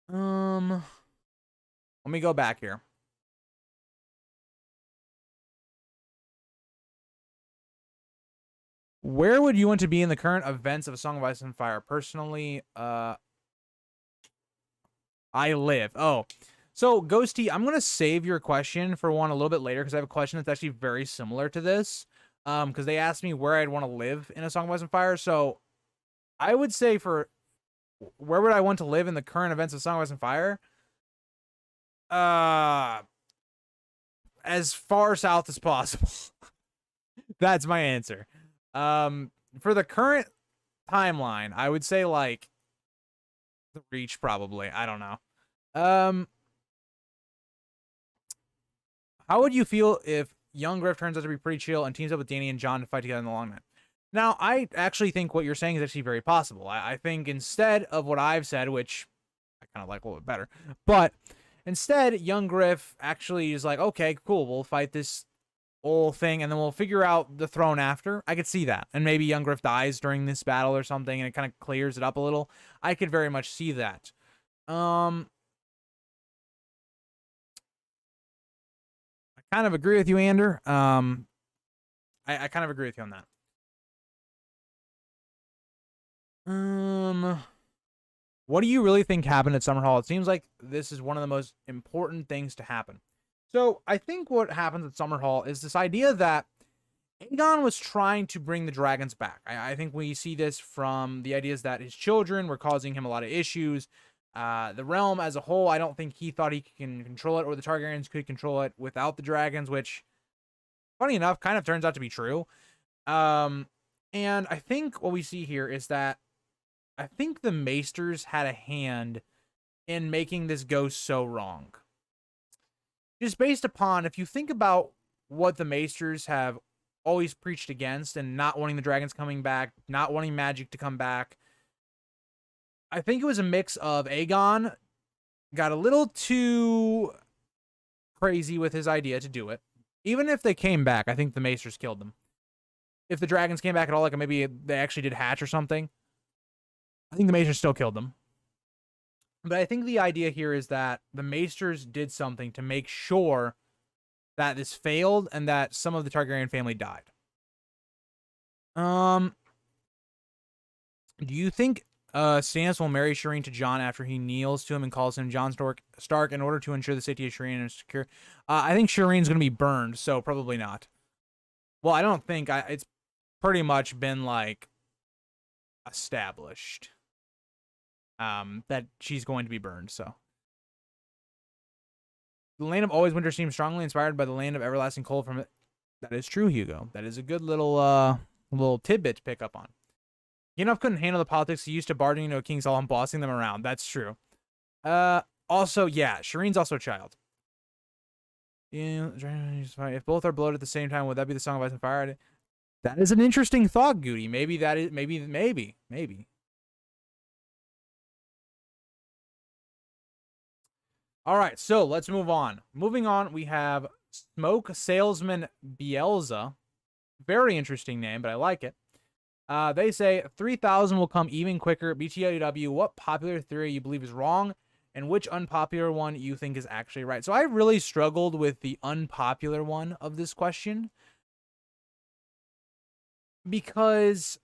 Let me go back here. Where would you want to be in the current events of A Song of Ice and Fire? Personally, I live. Oh, so Ghosty, I'm going to save your question for one a little bit later because I have a question that's actually very similar to this. Because they asked me where I'd want to live in A Song of Ice and Fire. So I would say for where would I want to live in the current events of Song of Ice and Fire? As far south as possible. That's my answer. For the current timeline, I would say like the Reach, probably. I don't know. How would you feel if young Griff turns out to be pretty chill and teams up with Dany and Jon to fight together in the long run? Now, I actually think what you're saying is actually very possible. I think instead of what I've said, which I kind of like a little bit better, but instead, young Griff actually is like, okay, cool, we'll fight this whole thing, and then we'll figure out the throne after. I could see that. And maybe Young Griff dies during this battle or something, and it kind of clears it up a little. I could very much see that. I kind of agree with you, Ander. I kind of agree with you on that. What do you really think happened at Summerhall? It seems like this is one of the most important things to happen. So I think what happens at Summerhall is this idea that Aegon was trying to bring the dragons back. I think we see this from the ideas that his children were causing him a lot of issues. The realm as a whole, I don't think he thought he can control it, or the Targaryens could control it without the dragons, which, funny enough, kind of turns out to be true. And I think what we see here is that I think the Maesters had a hand in making this go so wrong. Just based upon, if you think about what the Maesters have always preached against, and not wanting the dragons coming back, not wanting magic to come back, I think it was a mix of Aegon got a little too crazy with his idea to do it. Even if they came back, I think the Maesters killed them. If the dragons came back at all, like maybe they actually did hatch or something, I think the Maesters still killed them. But I think the idea here is that the Maesters did something to make sure that this failed and that some of the Targaryen family died. Do you think Stannis will marry Shireen to Jon after he kneels to him and calls him Jon Stark in order to ensure the safety of Shireen and secure? I think Shireen's going to be burned, so probably not. Well, I don't think it's pretty much been like established that she's going to be burned. So the land of always winter seems strongly inspired by the land of everlasting cold from it. That is true, Hugo. That is a good little tidbit to pick up on. Enough couldn't handle the politics. He used to barging into a king's hall and bossing them around. That's true. Also, yeah, Shireen's also a child. Yeah, if both are bloated at the same time, would that be the Song of Ice and Fire? That is an interesting thought, Goody. Maybe that is maybe. All right, so let's move on. Moving on, we have Smoke Salesman Bielza. Very interesting name, but I like it. They say 3,000 will come even quicker. BTW, what popular theory you believe is wrong, and which unpopular one you think is actually right? So I really struggled with the unpopular one of this question, because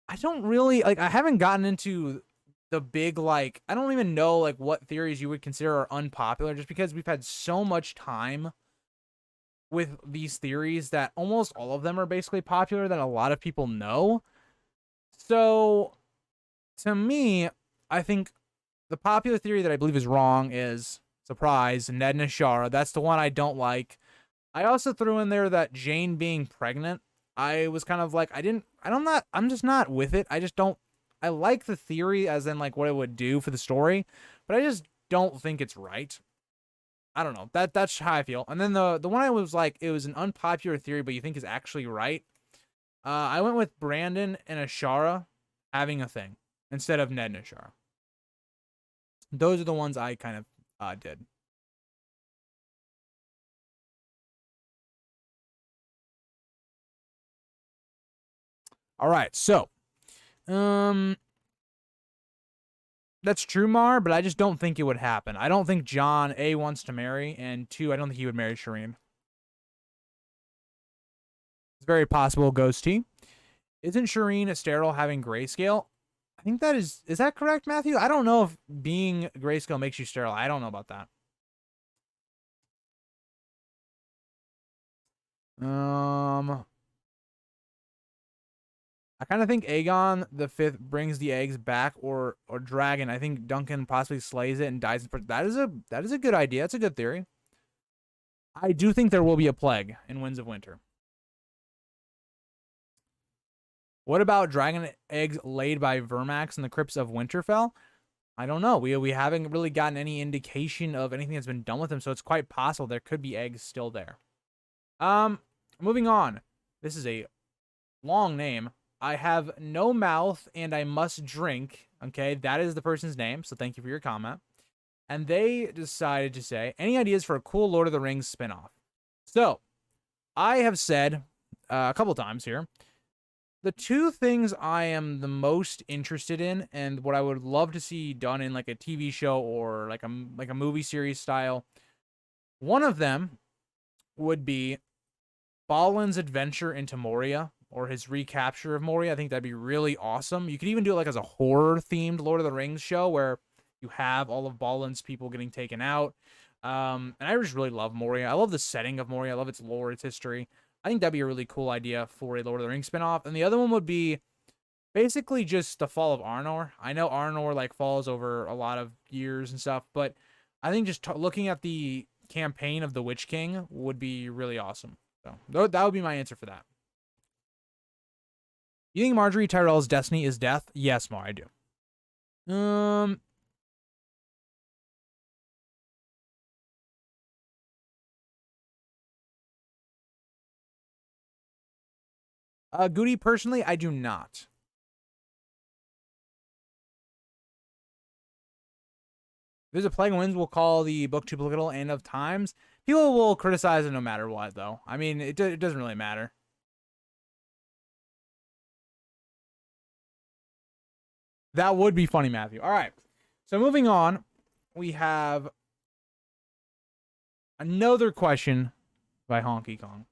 I don't really, like, I haven't gotten into the big, like, I don't even know, like, what theories you would consider are unpopular, just because we've had so much time with these theories that almost all of them are basically popular that a lot of people know. So, to me, I think the popular theory that I believe is wrong is, surprise, Ned and Ashara. That's the one I don't like. I also threw in there that Jane being pregnant. I was kind of like, I'm just not with it. I like the theory as in like what it would do for the story, but I just don't think it's right. I don't know. That's how I feel. And then the one I was like, it was an unpopular theory, but you think is actually right. I went with Brandon and Ashara having a thing instead of Ned and Ashara. Those are the ones I kind of did. All right, so that's true, Mar, but I just don't think it would happen. I don't think Jon, A, wants to marry, and 2, I don't think he would marry Shireen. It's very possible, Ghost T. Isn't Shireen sterile having grayscale? I think that is that correct, Matthew? I don't know if being grayscale makes you sterile. I don't know about that. I kind of think Aegon the Fifth brings the eggs back, or Dragon. I think Duncan possibly slays it and dies. That is a good idea. That's a good theory. I do think there will be a plague in Winds of Winter. What about dragon eggs laid by Vermax in the crypts of Winterfell? I don't know. We haven't really gotten any indication of anything that's been done with them, so it's quite possible there could be eggs still there. Moving on. This is a long name. I have no mouth and I must drink. Okay, that is the person's name, so thank you for your comment. And they decided to say, any ideas for a cool Lord of the Rings spinoff? So, I have said a couple times here, the two things I am the most interested in and what I would love to see done in like a TV show or like a movie series style, one of them would be Ballin's adventure into Moria or his recapture of Moria. I think that'd be really awesome. You could even do it like as a horror themed Lord of the Rings show where you have all of Ballin's people getting taken out. And I just really love Moria. I love the setting of Moria. I love its lore, its history. I think that'd be a really cool idea for a Lord of the Rings spinoff. And the other one would be basically just the fall of Arnor. I know Arnor like falls over a lot of years and stuff, but I think just looking at the campaign of the Witch King would be really awesome. So that would be my answer for that. You think Marjorie Tyrell's destiny is death? Yes, Mar, I do. Goody, personally, I do not. If there's a plague of winds, we'll call the book too political and of times. People will criticize it no matter what, though. I mean, it doesn't really matter. That would be funny, Matthew. All right. So moving on, we have another question by Honky Kong.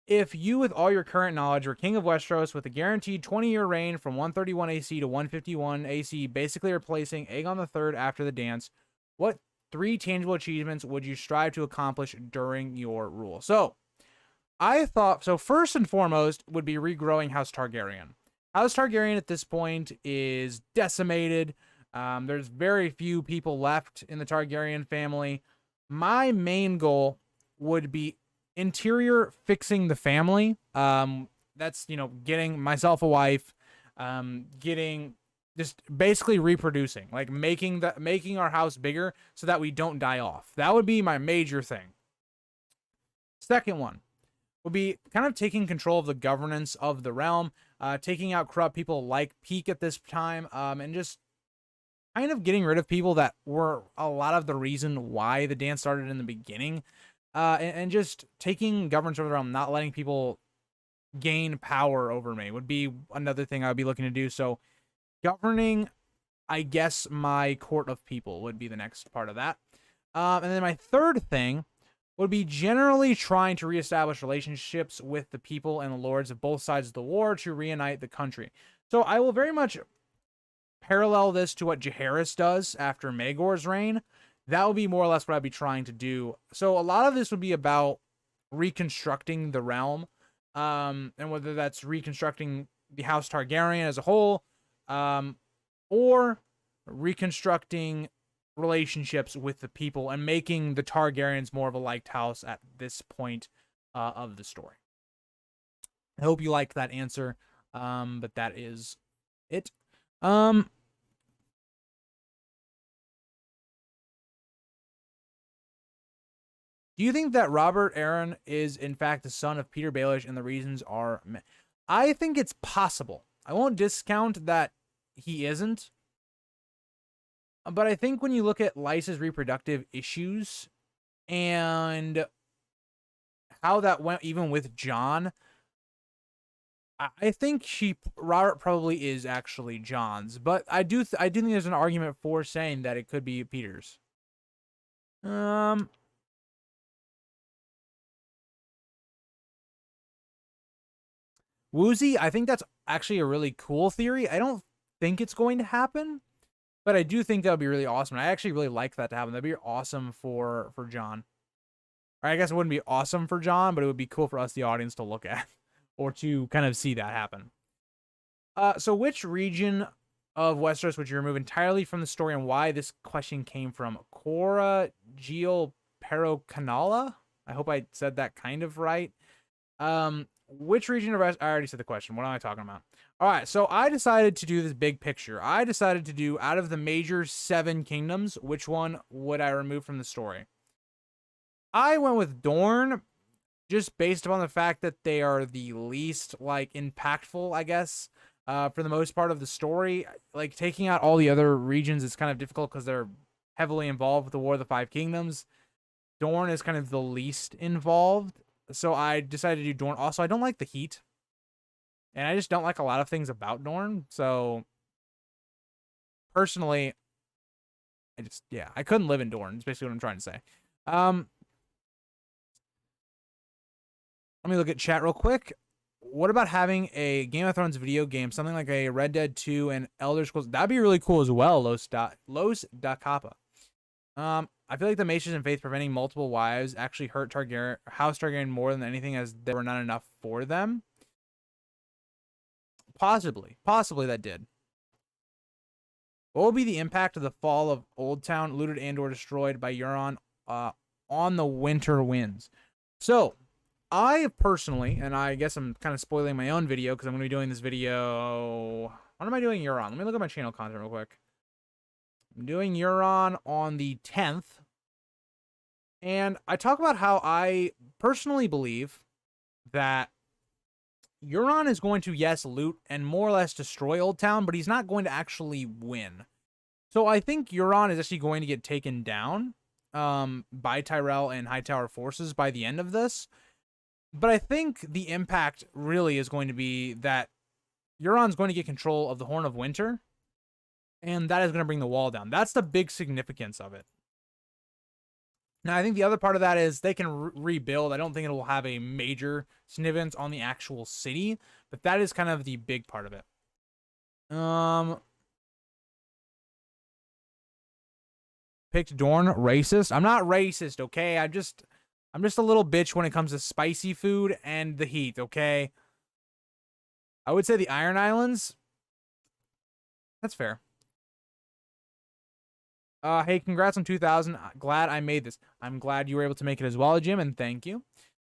If you, with all your current knowledge, were king of Westeros with a guaranteed 20-year reign from 131 AC to 151 AC, basically replacing Aegon III after the dance, what 3 tangible achievements would you strive to accomplish during your rule? So, I thought, so first and foremost would be regrowing House Targaryen. House Targaryen at this point is decimated. There's very few people left in the Targaryen family. My main goal would be interior fixing the family. That's, you know, getting myself a wife, getting just basically reproducing, like making our house bigger so that we don't die off. That would be my major thing. Second one would be kind of taking control of the governance of the realm, taking out corrupt people like Peak at this time, and just kind of getting rid of people that were a lot of the reason why the dance started in the beginning. And just taking governance over the realm, not letting people gain power over me would be another thing I would be looking to do. So governing, I guess, my court of people would be the next part of that. And then my third thing would be generally trying to reestablish relationships with the people and the lords of both sides of the war to reunite the country. So I will very much parallel this to what Jaehaerys does after Maegor's reign. That would be more or less what I'd be trying to do. So a lot of this would be about reconstructing the realm, and whether that's reconstructing the House Targaryen as a whole, or reconstructing relationships with the people and making the Targaryens more of a liked house at this point of the story. I hope you liked that answer, but that is it. Do you think that Robert Arryn is in fact the son of Peter Baelish and the reasons are... I think it's possible. I won't discount that he isn't. But I think when you look at Lysa's reproductive issues and how that went even with Jon, I think Robert probably is actually Jon's. But I do think there's an argument for saying that it could be Peter's. Woozy, I think that's actually a really cool theory. I don't think it's going to happen, but I do think that would be really awesome. I actually really like that to happen. That'd be awesome for Jon. Or I guess it wouldn't be awesome for Jon, but it would be cool for us, the audience, to look at or to kind of see that happen. So which region of Westeros would you remove entirely from the story, and why? This question came from Cora Geo Perocanala. I hope I said that kind of right. Which region of Westeros? I already said the question. What am I talking about? All right, so I decided to do this big picture. I decided to do, out of the major 7 kingdoms, which one would I remove from the story? I went with Dorne, just based upon the fact that they are the least, like, impactful, I guess, for the most part of the story. Like, taking out all the other regions is kind of difficult because they're heavily involved with the War of the Five Kingdoms. Dorne is kind of the least involved. So I decided to do Dorne. Also, I don't like the heat. And I just don't like a lot of things about Dorne. So personally, I couldn't live in Dorne. Is basically what I'm trying to say. Let me look at chat real quick. What about having a Game of Thrones video game, something like a Red Dead 2 and Elder Scrolls? That'd be really cool as well, Los da Capa. I feel like the Maesters and Faith preventing multiple wives actually hurt House Targaryen more than anything, as there were not enough for them. Possibly that did. What will be the impact of the fall of Old Town, looted and/or destroyed by Euron on the winter winds? So, I personally, and I guess I'm kind of spoiling my own video because I'm going to be doing this video. What am I doing Euron? Let me look at my channel content real quick. I'm doing Euron on the 10th. And I talk about how I personally believe that Euron is going to, yes, loot and more or less destroy Old Town, but he's not going to actually win. So I think Euron is actually going to get taken down by Tyrell and Hightower forces by the end of this. But I think the impact really is going to be that Euron's going to get control of the Horn of Winter, and that is going to bring the wall down. That's the big significance of it. Now, I think the other part of that is they can rebuild. I don't think it will have a major significance on the actual city, but that is kind of the big part of it. Picked Dorne, racist. I'm not racist, okay? I'm just a little bitch when it comes to spicy food and the heat, okay? I would say the Iron Islands. That's fair. Hey, congrats on 2,000. Glad I made this. I'm glad you were able to make it as well, Jim, and thank you.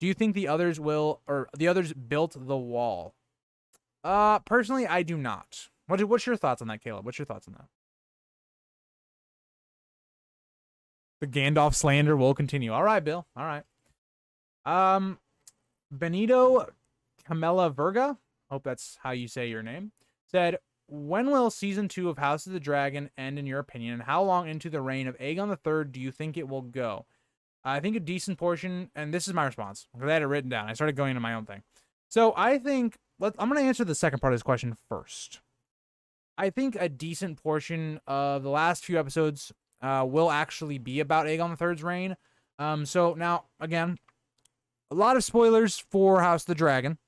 Do you think the others built the wall? Personally, I do not. What's your thoughts on that, Caleb? What's your thoughts on that? The Gandalf slander will continue. All right, Bill. All right. Benito Camela Verga, hope that's how you say your name, said, when will season 2 of House of the Dragon end in your opinion, and how long into the reign of Aegon III do you think it will go? I think a decent portion, and this is my response, because I had it written down. I started going into my own thing. So I think, I'm going to answer the second part of this question first. I think a decent portion of the last few episodes will actually be about Aegon III's reign. So now, again, a lot of spoilers for House of the Dragon.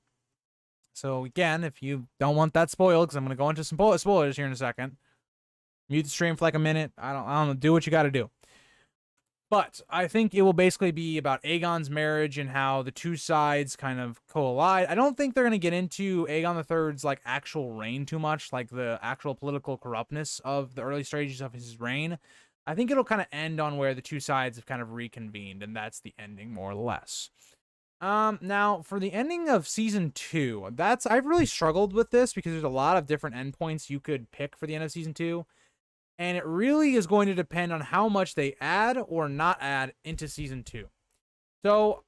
So again, if you don't want that spoiled, because I'm going to go into some spoilers here in a second, mute the stream for like a minute. I don't know, do what you got to do. But I think it will basically be about Aegon's marriage and how the two sides kind of collide. I don't think they're going to get into Aegon III's like actual reign too much, like the actual political corruptness of the early stages of his reign. I think it'll kind of end on where the two sides have kind of reconvened, and that's the ending more or less. Now for the ending of season 2, I've really struggled with this because there's a lot of different endpoints you could pick for the end of season 2. And it really is going to depend on how much they add or not add into season 2. So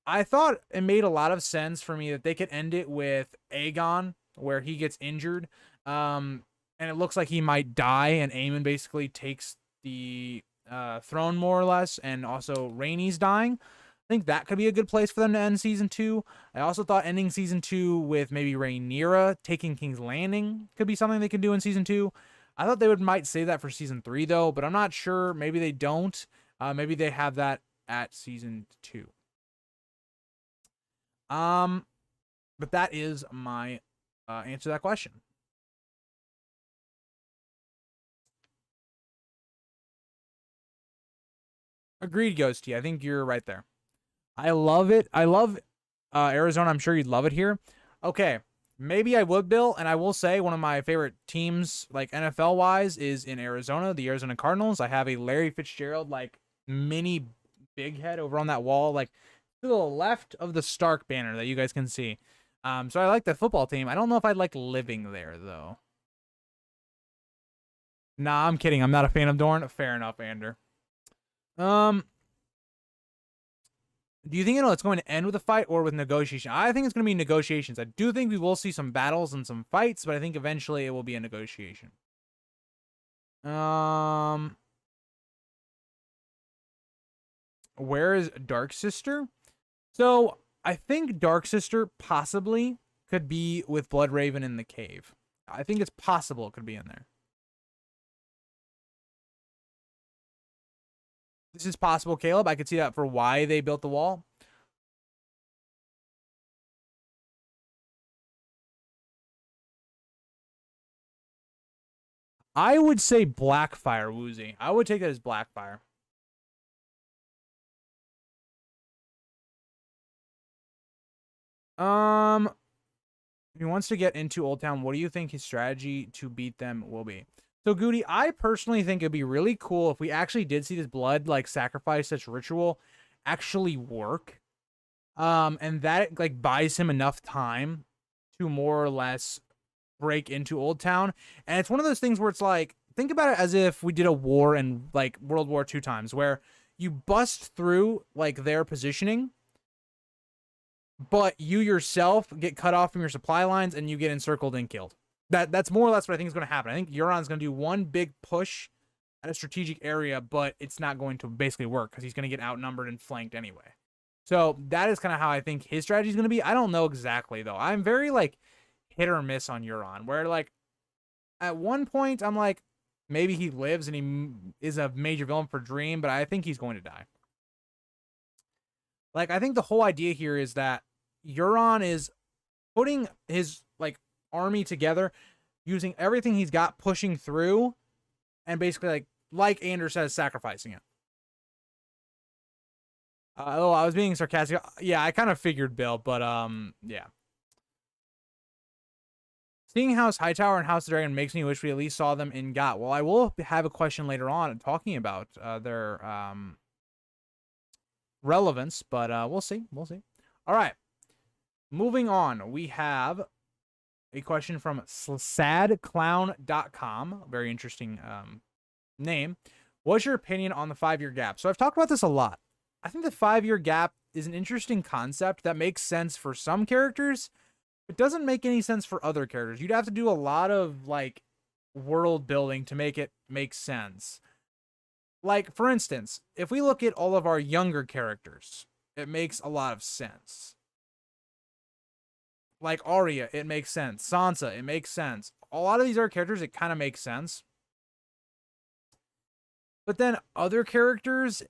I thought it made a lot of sense for me that they could end it with Aegon, where he gets injured. And it looks like he might die, and Aemon basically takes the throne more or less, and also Rhaenys dying. I think that could be a good place for them to end season 2. I also thought ending season 2 with maybe Rhaenyra taking King's Landing could be something they could do in season 2. I thought they might save that for season 3 though, but I'm not sure. Maybe they don't. Maybe they have that at season 2. But that is my answer to that question. Agreed, Ghosty. I think you're right there. I love it. I love Arizona. I'm sure you'd love it here. Okay, maybe I would, Bill, and I will say one of my favorite teams, like NFL-wise, is in Arizona, the Arizona Cardinals. I have a Larry Fitzgerald, like, mini big head over on that wall, like, to the left of the Stark banner that you guys can see. So I like the football team. I don't know if I'd like living there, though. Nah, I'm kidding. I'm not a fan of Dorne. Fair enough, Ander. Do you think it's going to end with a fight or with negotiation? I think it's going to be negotiations. I do think we will see some battles and some fights, but I think eventually it will be a negotiation. Where is Dark Sister? So I think Dark Sister possibly could be with Bloodraven in the cave. I think it's possible it could be in there. This is possible, Caleb. I could see that for why they built the wall. I would say Blackfire, Woozy. I would take that as Blackfire. If he wants to get into Old Town, what do you think his strategy to beat them will be? So, Goody, I personally think it'd be really cool if we actually did see this blood, like, sacrifice, such ritual actually work. And that, like, buys him enough time to more or less break into Old Town. And it's one of those things where it's like, think about it as if we did a war in, like, World War II times, where you bust through, like, their positioning, but you yourself get cut off from your supply lines and you get encircled and killed. That's more or less what I think is going to happen. I think Euron's going to do one big push at a strategic area, but it's not going to basically work because he's going to get outnumbered and flanked anyway. So that is kind of how I think his strategy is going to be. I don't know exactly, though. I'm very, like, hit or miss on Euron, where, like, at one point, I'm like, maybe he lives and he is a major villain for Dream, but I think he's going to die. Like, I think the whole idea here is that Euron is putting his, like, army together, using everything he's got, pushing through, and basically, like Anders says, sacrificing it. Oh, I was being sarcastic. Yeah, I kind of figured, Bill, but yeah. Seeing House Hightower and House of Dragon makes me wish we at least saw them in GOT. Well, I will have a question later on talking about their relevance, but we'll see. We'll see. All right. Moving on, we have a question from sadclown.com. Very interesting name. What's your opinion on the 5-year gap? So I've talked about this a lot. I think the 5-year gap is an interesting concept that makes sense for some characters. It doesn't make any sense for other characters. You'd have to do a lot of, like, world building to make it make sense. Like, for instance, if we look at all of our younger characters, it makes a lot of sense. Like Arya, it makes sense. Sansa, it makes sense. A lot of these other characters, it kind of makes sense. But then other characters,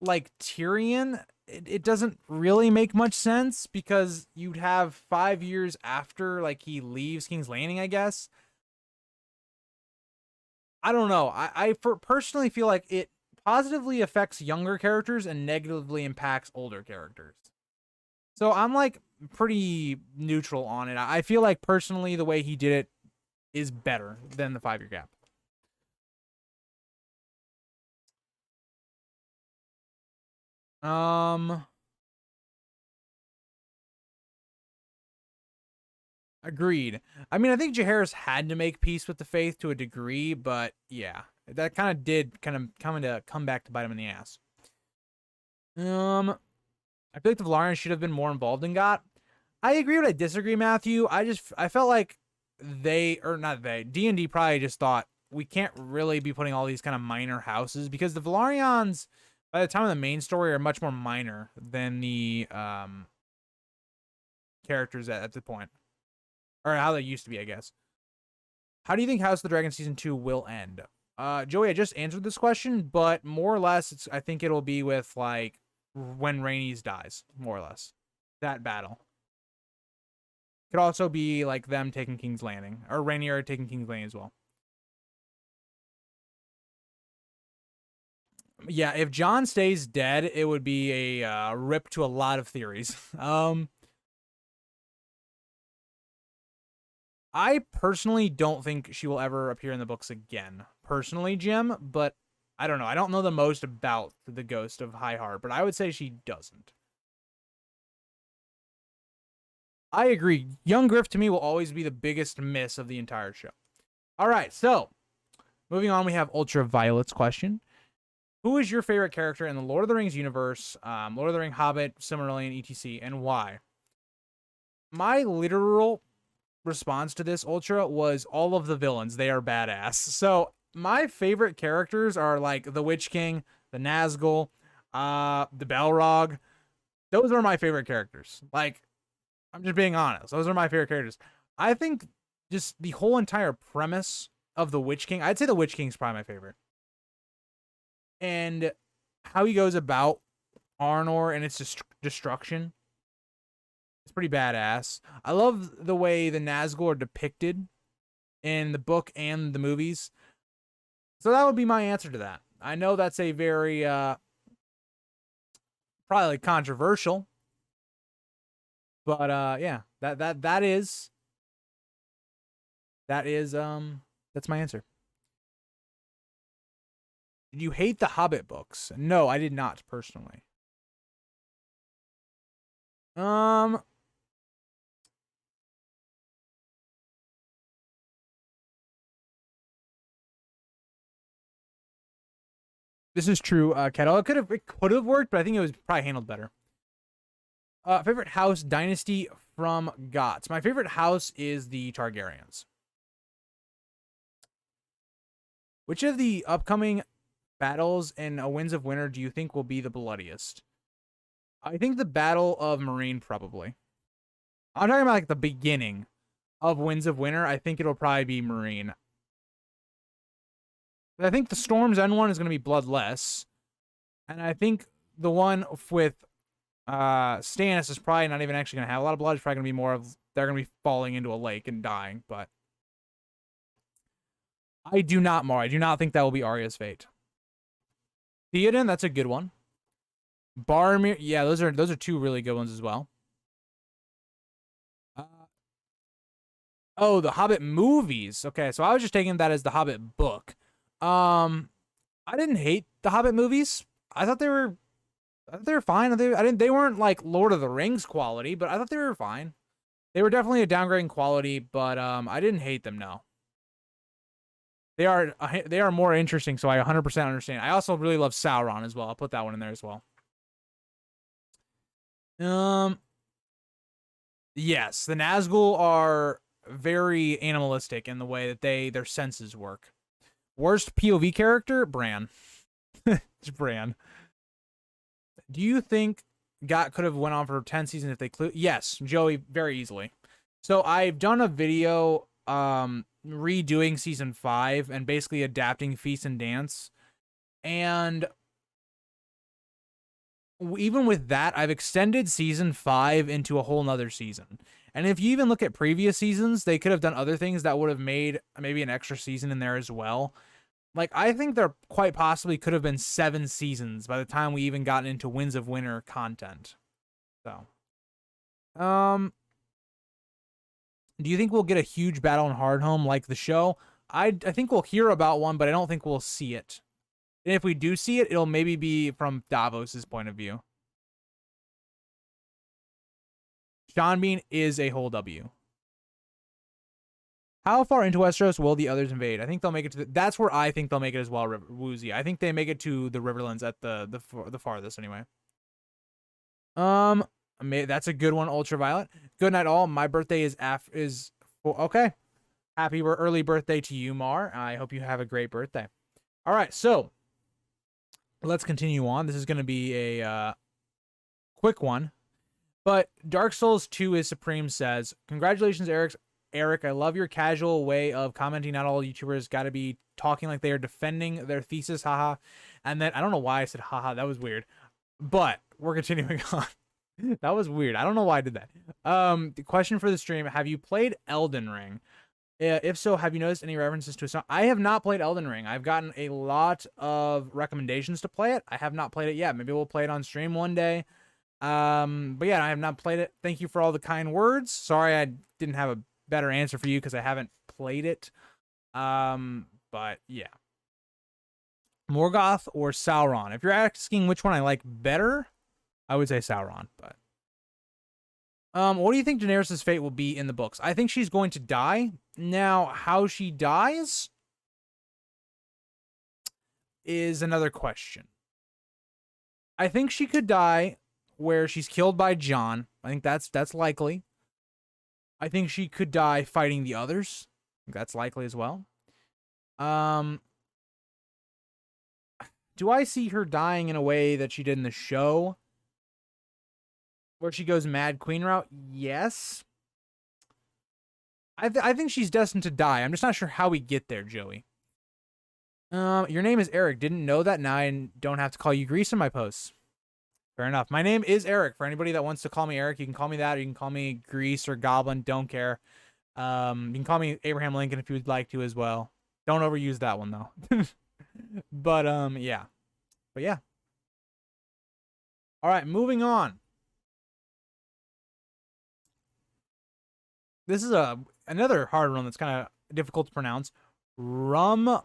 like Tyrion, it doesn't really make much sense because you'd have 5 years after, like, he leaves King's Landing, I guess. I don't know. I personally feel like it positively affects younger characters and negatively impacts older characters. So I'm, like, pretty neutral on it. I feel like personally the way he did it is better than the 5-year gap. Agreed. I mean, I think Jaehaerys had to make peace with the Faith to a degree, but yeah, that kind of did come back to bite him in the ass. I feel like the Valerians should have been more involved in GOT. I agree, but I disagree, Matthew. I felt like D&D probably just thought we can't really be putting all these kind of minor houses because the Valerians, by the time of the main story, are much more minor than the characters at the point. Or how they used to be, I guess. How do you think House of the Dragon Season 2 will end? Joey, I just answered this question, but more or less, I think it'll be with, like, when Rhaenys dies, more or less. That battle. Could also be, like, them taking King's Landing. Or Rhaenyra taking King's Landing as well. Yeah, if Jon stays dead, it would be a rip to a lot of theories. I personally don't think she will ever appear in the books again. Personally, Jim, but I don't know. I don't know the most about the ghost of High Heart, but I would say she doesn't. I agree. Young Griff to me will always be the biggest miss of the entire show. All right, so moving on, we have Ultraviolet's question. Who is your favorite character in the Lord of the Rings universe, Lord of the Rings, Hobbit, Silmarillion, etc., and why? My literal response to this, Ultra, was all of the villains. They are badass. So my favorite characters are, like, the Witch King, the Nazgul, the Balrog, those are my favorite characters. Like, I'm just being honest. Those are my favorite characters. I think just the whole entire premise of the Witch King, I'd say the Witch King's probably my favorite. And how he goes about Arnor and its destruction. It's pretty badass. I love the way the Nazgul are depicted in the book and the movies. So that would be my answer to that. I know that's a very probably controversial, but yeah, that's my answer. Did you hate the Hobbit books? No, I did not personally. This is true, Kettle. It could have worked, but I think it was probably handled better. Favorite house dynasty from GOTS. My favorite house is the Targaryens. Which of the upcoming battles in Winds of Winter do you think will be the bloodiest? I think the Battle of Meereen, probably. I'm talking about like the beginning of Winds of Winter. I think it'll probably be Meereen. I think the Storm's End one is going to be bloodless. And I think the one with Stannis is probably not even actually going to have a lot of blood. It's probably going to be more of they're going to be falling into a lake and dying. But I do not think that will be Arya's fate. Theoden, that's a good one. Boromir, yeah, those are two really good ones as well. Oh, the Hobbit movies. Okay, so I was just taking that as the Hobbit book. I didn't hate the Hobbit movies. I thought they were fine. They weren't like Lord of the Rings quality, but I thought they were fine. They were definitely a downgrade in quality, but I didn't hate them. No, they are more interesting. So I 100% understand. I also really love Sauron as well. I'll put that one in there as well. Yes, the Nazgul are very animalistic in the way that their senses work. Worst POV character? Bran. It's Bran. Do you think GOT could have went on for 10 seasons if they Yes, Joey, very easily. So I've done a video redoing season 5 and basically adapting Feast and Dance. And even with that, I've extended season 5 into a whole nother season. And if you even look at previous seasons, they could have done other things that would have made maybe an extra season in there as well. Like, I think there quite possibly could have been 7 seasons by the time we even gotten into Winds of Winter content. So, do you think we'll get a huge battle in Hardhome like the show? I think we'll hear about one, but I don't think we'll see it. And if we do see it, it'll maybe be from Davos's point of view. Sean Bean is a whole W. How far into Westeros will the others invade? I think they'll make it to that's where I think they'll make it as well, Woozy. I think they make it to the Riverlands at the farthest anyway. That's a good one, Ultraviolet. Good night all. My birthday is okay. Happy early birthday to you, Mar. I hope you have a great birthday. All right, so let's continue on. This is going to be a quick one. But Dark Souls 2 is Supreme says, congratulations, Eric, I love your casual way of commenting. Not all YouTubers got to be talking like they are defending their thesis, haha. And then, I don't know why I said haha, that was weird. But, we're continuing on. That was weird. I don't know why I did that. The question for the stream, have you played Elden Ring? If so, have you noticed any references to a song? I have not played Elden Ring. I've gotten a lot of recommendations to play it. I have not played it yet. Maybe we'll play it on stream one day. But yeah, I have not played it. Thank you for all the kind words. Sorry I didn't have a better answer for you because I haven't played it. But yeah. Morgoth or Sauron? If you're asking which one I like better, I would say Sauron, but what do you think Daenerys' fate will be in the books? I think she's going to die. Now, how she dies is another question. I think she could die where she's killed by Jon. I think that's likely. I think she could die fighting the others. I think that's likely as well. Do I see her dying in a way that she did in the show? where she goes Mad Queen route? Yes. I think she's destined to die. I'm just not sure how we get there, Joey. Your name is Eric. Didn't know that. Now I don't have to call you Grease in my posts. Fair enough. My name is Eric. For anybody that wants to call me Eric, you can call me that, or you can call me Grease or Goblin. Don't care. You can call me Abraham Lincoln if you would like to as well. Don't overuse that one though. But yeah. But yeah. All right, moving on. This is another hard one that's kind of difficult to pronounce. Rumman?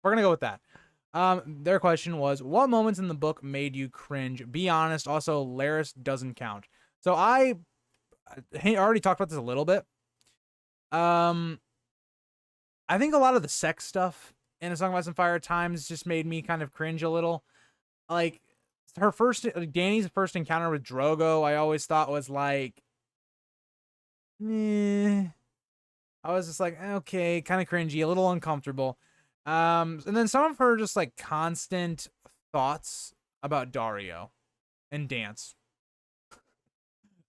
We're gonna go with that. Their question was, what moments in the book made you cringe? Be honest. Also, Laris doesn't count. So I already talked about this a little bit. I think a lot of the sex stuff in A Song of Ice and Fire at times just made me kind of cringe a little. Like Dany's first encounter with Drogo, I always thought was like, I was just like, okay, kind of cringy, a little uncomfortable. And then some of her just like constant thoughts about Dario and dance.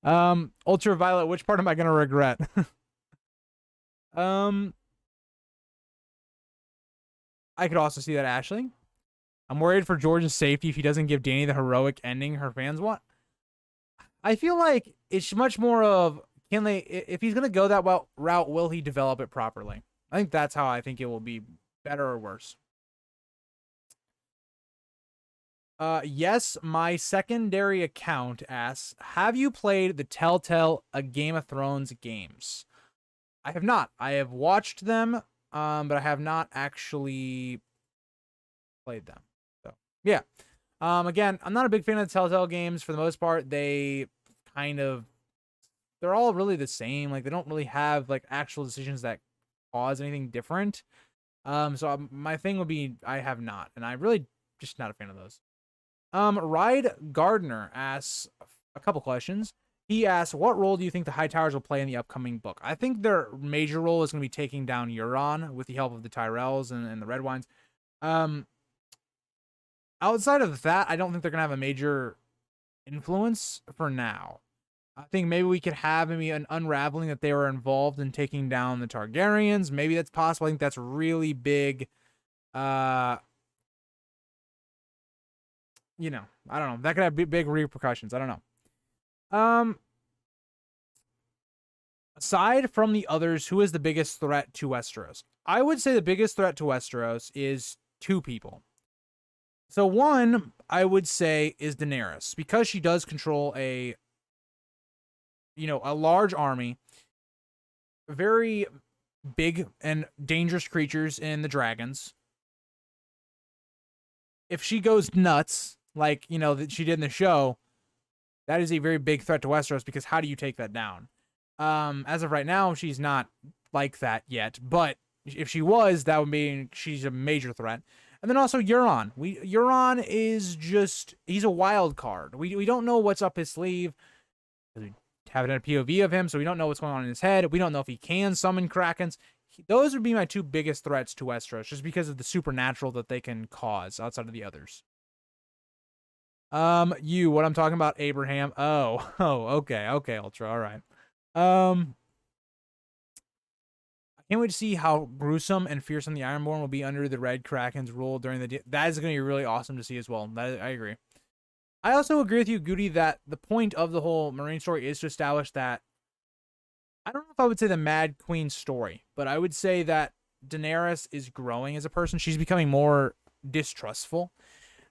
Ultraviolet, which part am I gonna regret? I could also see that Ashley. I'm worried for George's safety if he doesn't give Dany the heroic ending her fans want. I feel like it's much more of, if he's gonna go that route, will he develop it properly? I think that's how I think it will be, better or worse. Yes, my secondary account asks, have you played the Telltale A Game of Thrones games? I have not. I have watched them, but I have not actually played them. So, yeah. Again, I'm not a big fan of the Telltale games for the most part. They're all really the same. Like, they don't really have, like, actual decisions that cause anything different. So my thing would be, I have not, and I'm really just not a fan of those. Ride Gardner asks a couple questions. He asks, what role do you think the High Towers will play in the upcoming book? I think their major role is going to be taking down Euron with the help of the Tyrells and the Red Wines. Outside of that, I don't think they're going to have a major influence for now. I think maybe we could have an unraveling that they were involved in taking down the Targaryens. Maybe that's possible. I think that's really big. I don't know. That could have big repercussions. I don't know. Aside from the others, who is the biggest threat to Westeros? I would say the biggest threat to Westeros is two people. So one, I would say, is Daenerys, because she does control a large army, very big and dangerous creatures in the dragons. If she goes nuts, like, that she did in the show, that is a very big threat to Westeros, because how do you take that down? As of right now, she's not like that yet, but if she was, that would mean she's a major threat. And then also Euron. Euron is he's a wild card. We don't know what's up his sleeve. We haven't had a POV of him, so we don't know what's going on in his head. We don't know if he can summon Krakens. Those would be my two biggest threats to Westeros, just because of the supernatural that they can cause outside of the others. What I'm talking about, Abraham. Oh, okay, Ultra, all right. I can't wait to see how gruesome and fearsome the Ironborn will be under the Red Kraken's rule during the... That is going to be really awesome to see as well. I agree. I also agree with you, Goody, that the point of the whole Marine story is to establish that... I don't know if I would say the Mad Queen story, but I would say that Daenerys is growing as a person. She's becoming more distrustful.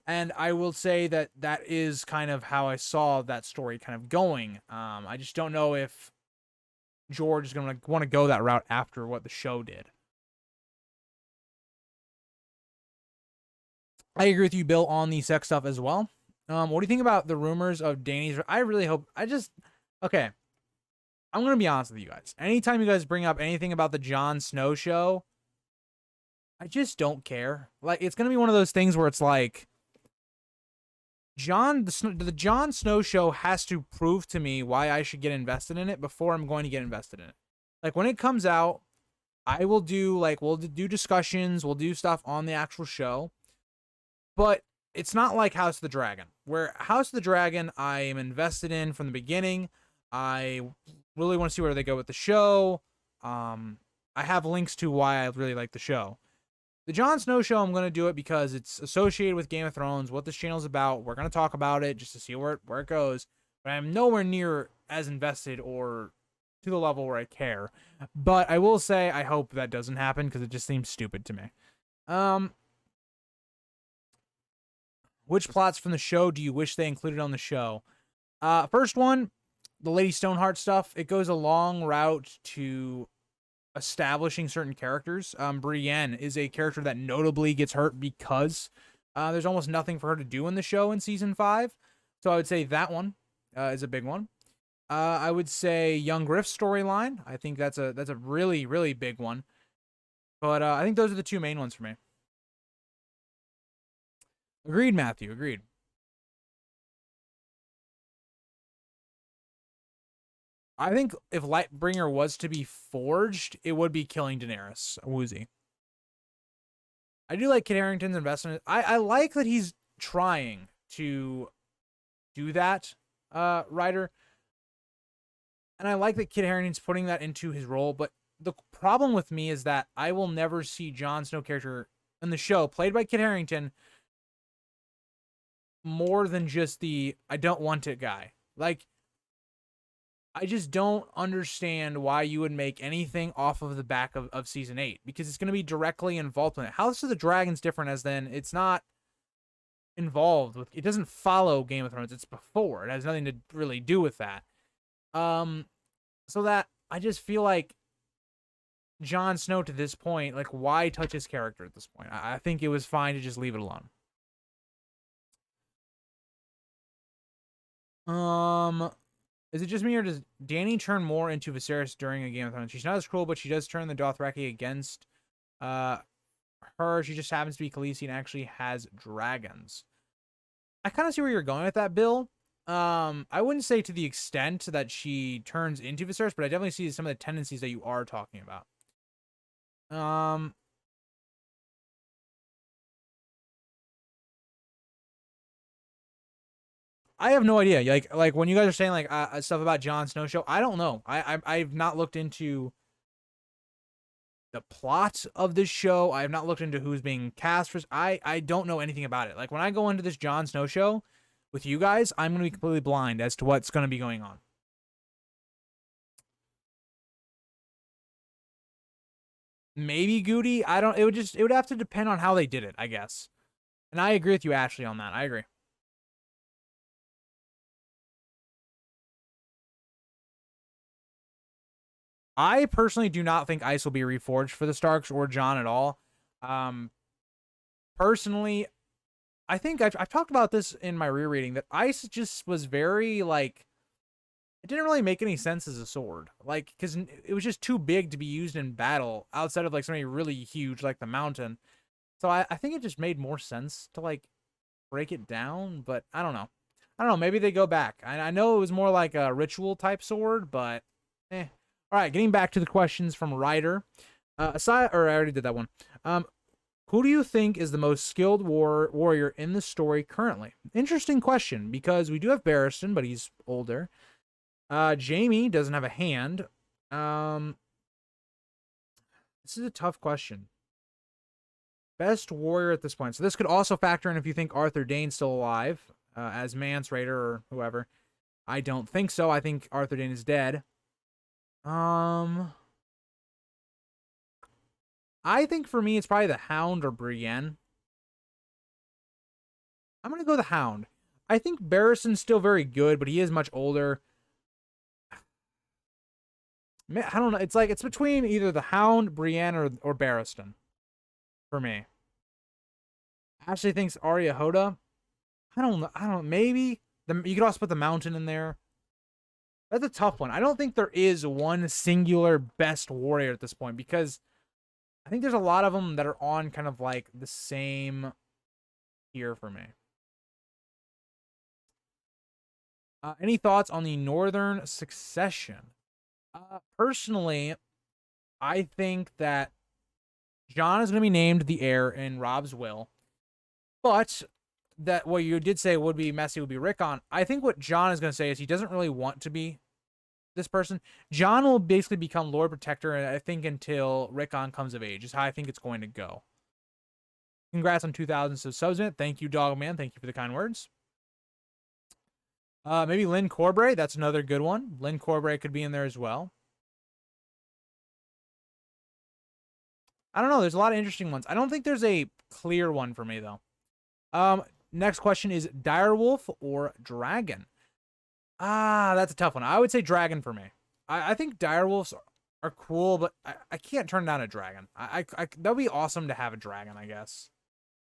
And I will say that that is kind of how I saw that story kind of going. I just don't know if George is going to want to go that route after what the show did. I agree with you, Bill, on the sex stuff as well. What do you think about the rumors of Dany's... I really hope... Okay. I'm going to be honest with you guys. Anytime you guys bring up anything about the Jon Snow show, I just don't care. Like, it's going to be one of those things where it's like... the Jon Snow show has to prove to me why I should get invested in it before I'm going to get invested in it. Like, when it comes out, I will do, we'll do discussions, we'll do stuff on the actual show. But it's not like House of the Dragon, where House of the Dragon I am invested in from the beginning. I really want to see where they go with the show. I have links to why I really like the show. The Jon Snow show, I'm going to do it because it's associated with Game of Thrones, what this channel's about. We're going to talk about it just to see where it goes. But I'm nowhere near as invested or to the level where I care. But I will say I hope that doesn't happen because it just seems stupid to me. Which plots from the show do you wish they included on the show? First one, the Lady Stoneheart stuff. It goes a long route to establishing certain characters. Brienne is a character that notably gets hurt because there's almost nothing for her to do in the show in season 5. So I would say that one is a big one. I would say Young Griff's storyline. I think that's a really, really big one. But I think those are the two main ones for me. Agreed, Matthew. Agreed. I think if Lightbringer was to be forged, it would be killing Daenerys. Woozy. I do like Kit Harington's investment. I like that he's trying to do that, writer. And I like that Kit Harington's putting that into his role. But the problem with me is that I will never see Jon Snow character in the show, played by Kit Harington, more than just the I don't want it guy. Like, I just don't understand why you would make anything off of the back of season 8, because it's going to be directly involved in it. House of the Dragon's different, as then it's not involved with, it doesn't follow Game of Thrones. It's before. It has nothing to really do with that. So that I just feel like Jon Snow to this point, like, why touch his character at this point? I think it was fine to just leave it alone. Is it just me, or does Dany turn more into Viserys during a Game of Thrones? She's not as cruel, but she does turn the Dothraki against her. She just happens to be Khaleesi and actually has dragons. I kind of see where you're going with that, Bill. I wouldn't say to the extent that she turns into Viserys, but I definitely see some of the tendencies that you are talking about. I have no idea. Like when you guys are saying like stuff about Jon Snow show, I don't know. I've not looked into the plot of this show. I have not looked into who's being cast for. I don't know anything about it. Like when I go into this Jon Snow show with you guys, I'm gonna be completely blind as to what's gonna be going on. Maybe Goody. I don't. It would have to depend on how they did it, I guess. And I agree with you, Ashley, on that. I agree. I personally do not think Ice will be reforged for the Starks or Jon at all. Personally, I think I've talked about this in my rereading, that Ice just was very, like, it didn't really make any sense as a sword. Like, because it was just too big to be used in battle outside of, like, something really huge like the Mountain. So I think it just made more sense to, like, break it down, but I don't know. Maybe they go back. I know it was more like a ritual type sword, but eh. All right, getting back to the questions from Ryder. Aside, or I already did that one. Who do you think is the most skilled warrior in the story currently? Interesting question, because we do have Barristan, but he's older. Jaime doesn't have a hand. This is a tough question. Best warrior at this point. So this could also factor in if you think Arthur Dayne's still alive as Mance Rayder or whoever. I don't think so. I think Arthur Dayne is dead. I think for me, it's probably the Hound or Brienne. I'm going to go the Hound. I think Barristan's still very good, but he is much older. I don't know. It's like, it's between either the Hound, Brienne, or Barristan for me. Ashley thinks Arya Hoda. I don't know. Maybe. You could also put the Mountain in there. That's a tough one. I don't think there is one singular best warrior at this point, because I think there's a lot of them that are on kind of like the same tier for me. Any thoughts on the Northern Succession? Personally, I think that Jon is going to be named the heir in Robb's will, but that what you did say would be messy would be Rickon. I think what Jon is going to say is he doesn't really want to be this person. Jon will basically become Lord Protector, and I think until Rickon comes of age is how I think it's going to go. Congrats on 2,000 subs. Thank you, Dogman. Thank you for the kind words. Maybe Lynn Corbray. That's another good one. Lynn Corbray could be in there as well. I don't know. There's a lot of interesting ones. I don't think there's a clear one for me, though. Next question is direwolf or dragon? That's a tough one. I would say dragon for me. I think direwolves are cool, but I can't turn down a dragon. That would be awesome to have a dragon, I guess.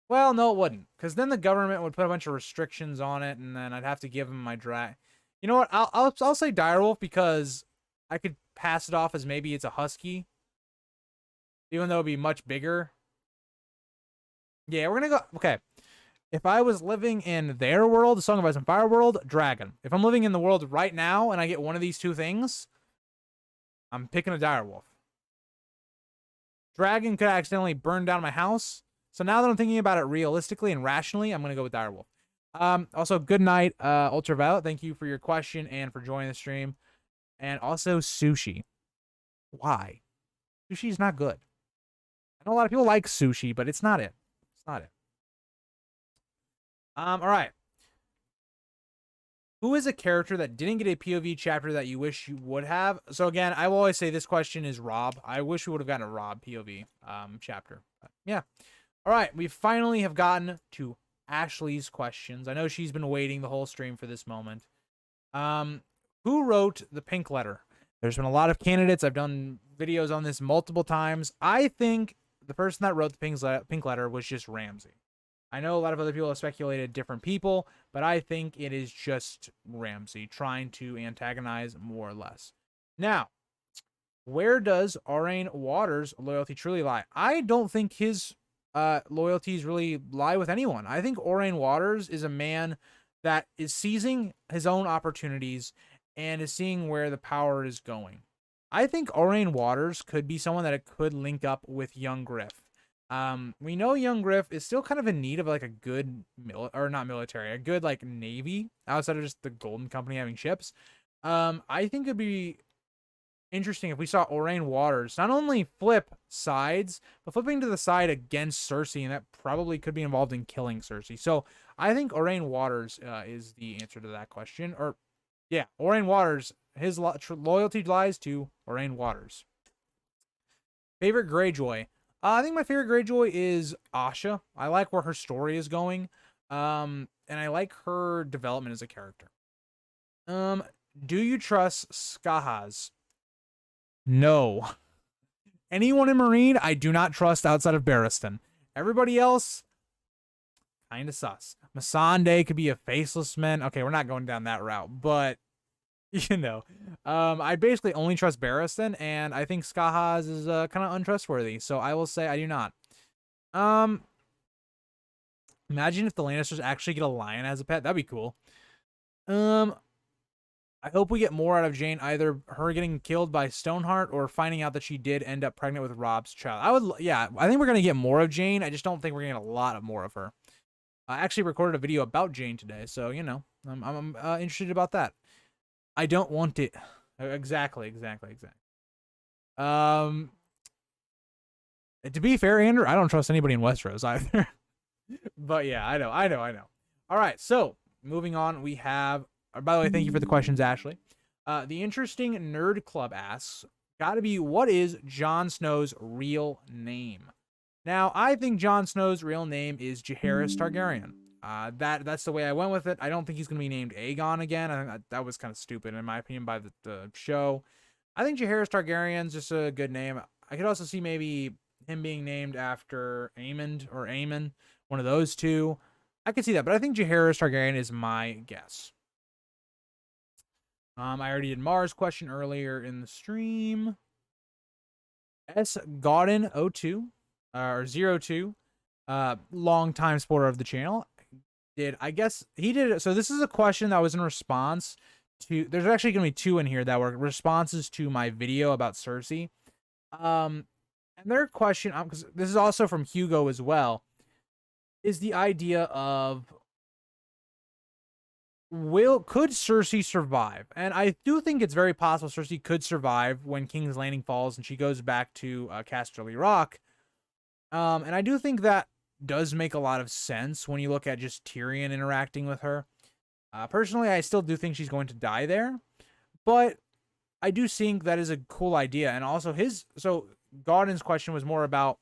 Well, no, it wouldn't, because then the government would put a bunch of restrictions on it, and then I'd have to give them my drag. You know what? I'll say direwolf because I could pass it off as maybe it's a husky, even though it'd be much bigger. Yeah, we're gonna go. Okay, if I was living in their world, the Song of Ice and Fire world, dragon. If I'm living in the world right now and I get one of these two things, I'm picking a direwolf. Dragon could accidentally burn down my house. So now that I'm thinking about it realistically and rationally, I'm going to go with direwolf. Also, good night, Ultraviolet. Thank you for your question and for joining the stream. And also, sushi. Why? Sushi is not good. I know a lot of people like sushi, but it's not it. It's not it. All right. Who is a character that didn't get a POV chapter that you wish you would have? So again, I will always say this question is Rob. I wish we would have gotten a Rob POV chapter. But yeah. All right, we finally have gotten to Ashley's questions. I know she's been waiting the whole stream for this moment. Who wrote the pink letter? There's been a lot of candidates. I've done videos on this multiple times. I think the person that wrote the pink letter was just Ramsay. I know a lot of other people have speculated different people, but I think it is just Ramsay trying to antagonize more or less. Now, where does Aurane Waters' loyalty truly lie? I don't think his loyalties really lie with anyone. I think Aurane Waters is a man that is seizing his own opportunities and is seeing where the power is going. I think Aurane Waters could be someone that could link up with young Griff. We know young Griff is still kind of in need of like a good a good like navy outside of just the Golden Company having ships. I think it'd be interesting if we saw Aurane Waters not only flip sides, but flipping to the side against Cersei, and that probably could be involved in killing Cersei. So I think Aurane Waters is the answer to that question. Or, yeah, Aurane Waters, his loyalty lies to Aurane Waters. Favorite Greyjoy? I think my favorite Greyjoy is Asha. I like where her story is going, and I like her development as a character. Do you trust Skahaz? No. Anyone in Marine, I do not trust outside of Barristan. Everybody else, kind of sus. Missandei could be a faceless man. Okay, we're not going down that route, but, you know. I basically only trust Barristan, and I think Skahaz is kind of untrustworthy, so I will say I do not. Imagine if the Lannisters actually get a lion as a pet. That'd be cool. I hope we get more out of Jane, either her getting killed by Stoneheart or finding out that she did end up pregnant with Rob's child. I think we're going to get more of Jane. I just don't think we're going to get a lot more of her. I actually recorded a video about Jane today, so, you know, I'm interested about that. I don't want it. Exactly. To be fair, Andrew, I don't trust anybody in Westeros either. But yeah, I know. All right, so moving on, we have... By the way, thank you for the questions, Ashley. The Interesting Nerd Club asks, gotta be, what is Jon Snow's real name? Now, I think Jon Snow's real name is Jaehaerys Targaryen. That's the way I went with it. I don't think he's going to be named Aegon again. I think that was kind of stupid, in my opinion, by the show. I think Jaehaerys Targaryen's just a good name. I could also see maybe him being named after Aemond or Aemon, one of those two. I could see that, but I think Jaehaerys Targaryen is my guess. I already did Mars' question earlier in the stream. S. Godin 02 or 02, long time supporter of the channel, I guess he did it. So this is a question that was in response to. There's actually going to be two in here that were responses to my video about Cersei. And their question, because this is also from Hugo as well, is the idea of could Cersei survive? And I do think it's very possible Cersei could survive when King's Landing falls and she goes back to Casterly Rock. And I do think that does make a lot of sense when you look at just Tyrion interacting with her. Personally, I still do think she's going to die there, but I do think that is a cool idea. And also so Gordon's question was more about,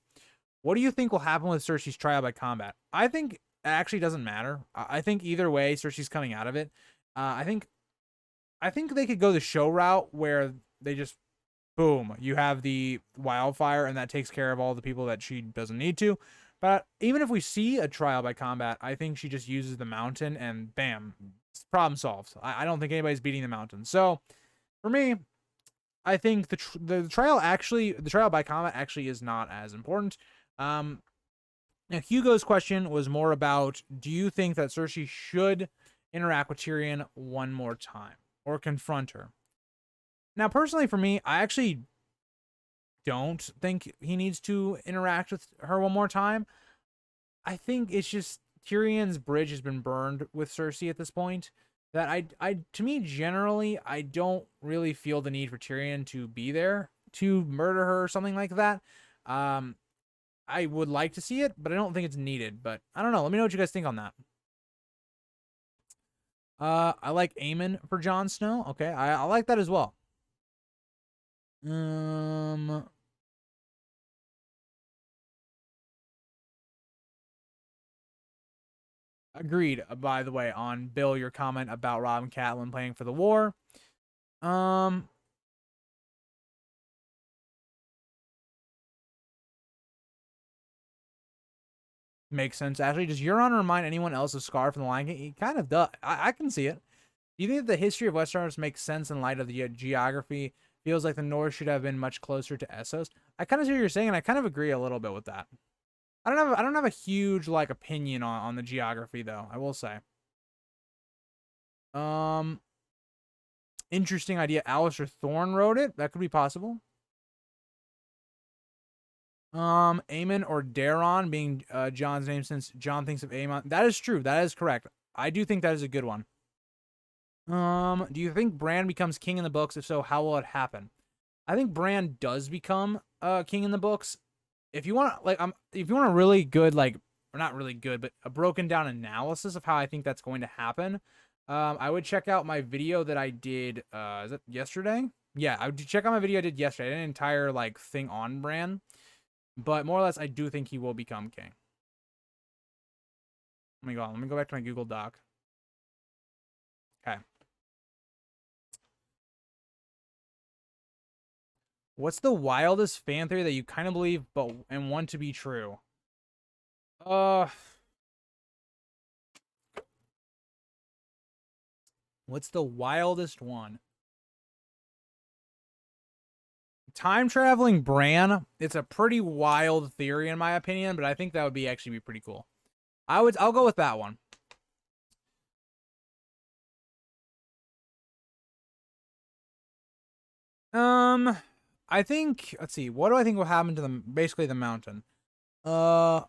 what do you think will happen with Cersei's trial by combat? I think it actually doesn't matter. I think either way, Cersei's coming out of it. I think they could go the show route where they just, boom, you have the wildfire and that takes care of all the people that she doesn't need to. But even if we see a trial by combat, I think she just uses the mountain and bam, problem solved. I don't think anybody's beating the mountain. So for me, I think the trial by combat actually is not as important. Now Hugo's question was more about, do you think that Cersei should interact with Tyrion one more time or confront her? Now, personally, for me, I actually don't think he needs to interact with her one more time. I think it's just Tyrion's bridge has been burned with Cersei at this point. That to me, generally, I don't really feel the need for Tyrion to be there to murder her or something like that. I would like to see it, but I don't think it's needed. But I don't know. Let me know what you guys think on that. I like Aemon for Jon Snow. Okay, I like that as well. Agreed, by the way, on Bill, your comment about Rob and Catelyn playing for the war. Makes sense. Actually, does Euron remind anyone else of Scar from the Lion King? He kind of does. I can see it. Do you think that the history of Westeros makes sense in light of the geography? Feels like the North should have been much closer to Essos. I kind of see what you're saying, and I kind of agree a little bit with that. I don't have a huge opinion on the geography though, I will say. Interesting idea. Alistair Thorne wrote it. That could be possible. Aemon or Daron being Jon's name, since Jon thinks of Aemon. That is true. That is correct. I do think that is a good one. Do you think Bran becomes king in the books? If so, how will it happen? I think Bran does become king in the books. If you want if you want a really good, or not really good, but a broken down analysis of how I think that's going to happen, I would check out my video that I did. Is it yesterday? Yeah, I would check out my video I did yesterday. I did an entire thing on Bran, but more or less, I do think he will become king. Let me go back to my Google Doc. Okay. What's the wildest fan theory that you kind of believe and want to be true? What's the wildest one? Time traveling Bran. It's a pretty wild theory in my opinion, but I think that would actually be pretty cool. I'll go with that one. I think, let's see, what do I think will happen to basically the mountain? I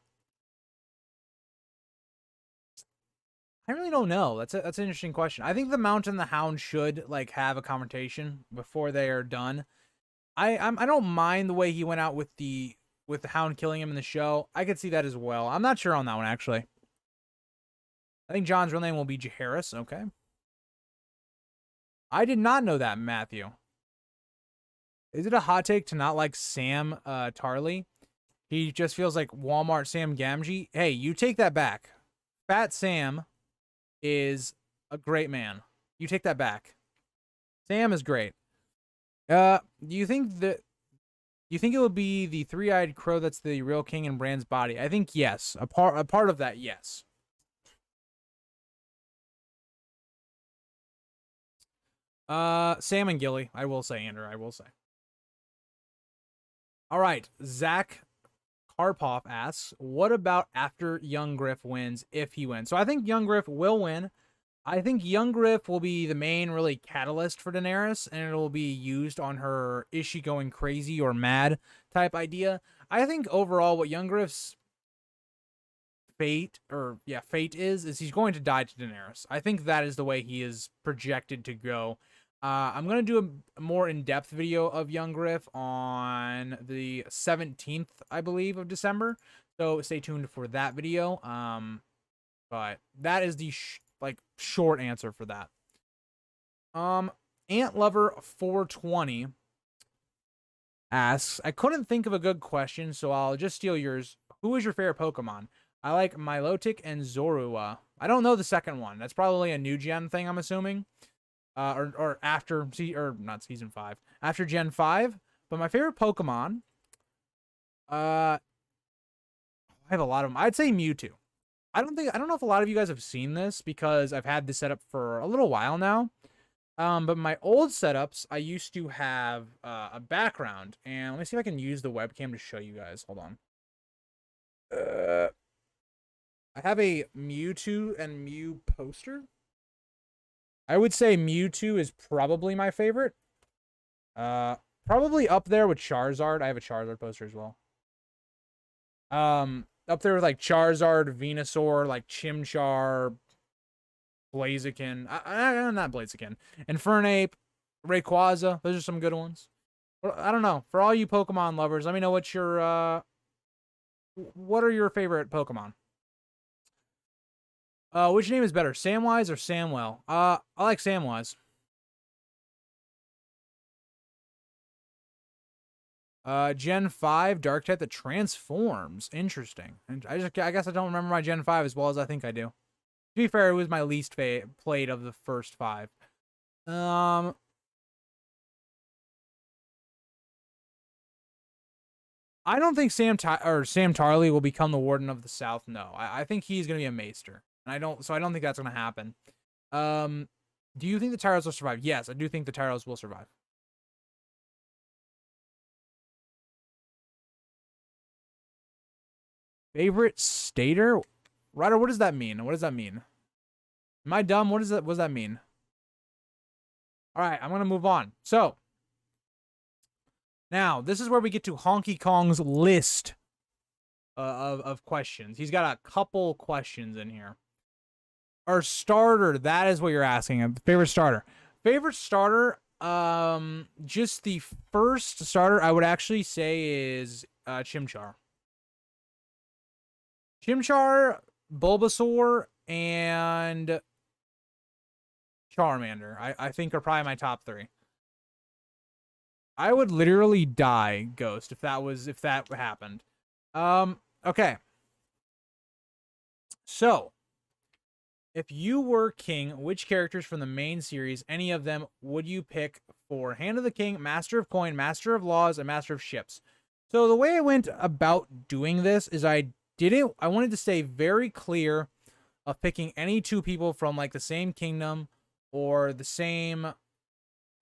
really don't know. That's an interesting question. I think the mountain and the hound should have a confrontation before they are done. I don't mind the way he went out with the hound killing him in the show. I could see that as well. I'm not sure on that one actually. I think Jon's real name will be Jaehaerys. Okay. I did not know that, Matthew. Is it a hot take to not like Sam Tarly? He just feels like Walmart Sam Gamgee. Hey, you take that back. Fat Sam is a great man. You take that back. Sam is great. Do you think it would be the three-eyed crow that's the real king in Bran's body? I think yes. A part of that, yes. Sam and Gilly, I will say, Andrew. I will say. All right, Zach Karpov asks, what about after Young Griff wins, if he wins? So I think Young Griff will win. I think Young Griff will be the main really catalyst for Daenerys, and it will be used on her is she going crazy or mad type idea. I think overall what Young Griff's fate is he's going to die to Daenerys. I think that is the way he is projected to go. I'm gonna do a more in-depth video of Young Griff on the 17th, I believe, of December. So stay tuned for that video. But that is the short answer for that. Ant Lover 420 asks, I couldn't think of a good question, so I'll just steal yours. Who is your favorite Pokemon? I like Milotic and Zorua. I don't know the second one. That's probably a new gen thing, I'm assuming. Or after, not season 5. After Gen 5. But my favorite Pokemon, I have a lot of them. I'd say Mewtwo. I don't know if a lot of you guys have seen this because I've had this setup for a little while now. But my old setups, I used to have a background, and let me see if I can use the webcam to show you guys. Hold on. I have a Mewtwo and Mew poster. I would say Mewtwo is probably my favorite. Probably up there with Charizard. I have a Charizard poster as well. Up there with like Charizard, Venusaur, like Chimchar, Blaziken. Not Blaziken. Infernape, Rayquaza. Those are some good ones. I don't know. For all you Pokemon lovers, let me know what your what are your favorite Pokemon? Which name is better, Samwise or Samwell? I like Samwise. Gen 5 Dark type that transforms. Interesting. And I guess I don't remember my Gen 5 as well as I think I do. To be fair, it was my least played of the first 5. I don't think Sam Tarly will become the Warden of the South. No, I think he's gonna be a Maester, and I don't think that's gonna happen. Do you think the Tyros will survive? Yes, I do think the Tyros will survive. Favorite stater? Ryder, what does that mean? What does that mean? Am I dumb? What does that mean? All right, I'm going to move on. So, now, this is where we get to Honky Kong's list of questions. He's got a couple questions in here. Our starter, that is what you're asking. Favorite starter. Favorite starter, just the first starter I would actually say is Chimchar. Chimchar, Bulbasaur, and Charmander, I think are probably my top 3. I would literally die, Ghost, if that happened. Okay. So, if you were king, which characters from the main series, any of them, would you pick for Hand of the King, Master of Coin, Master of Laws, and Master of Ships? So the way I went about doing this is I wanted to stay very clear of picking any 2 people from like the same kingdom or the same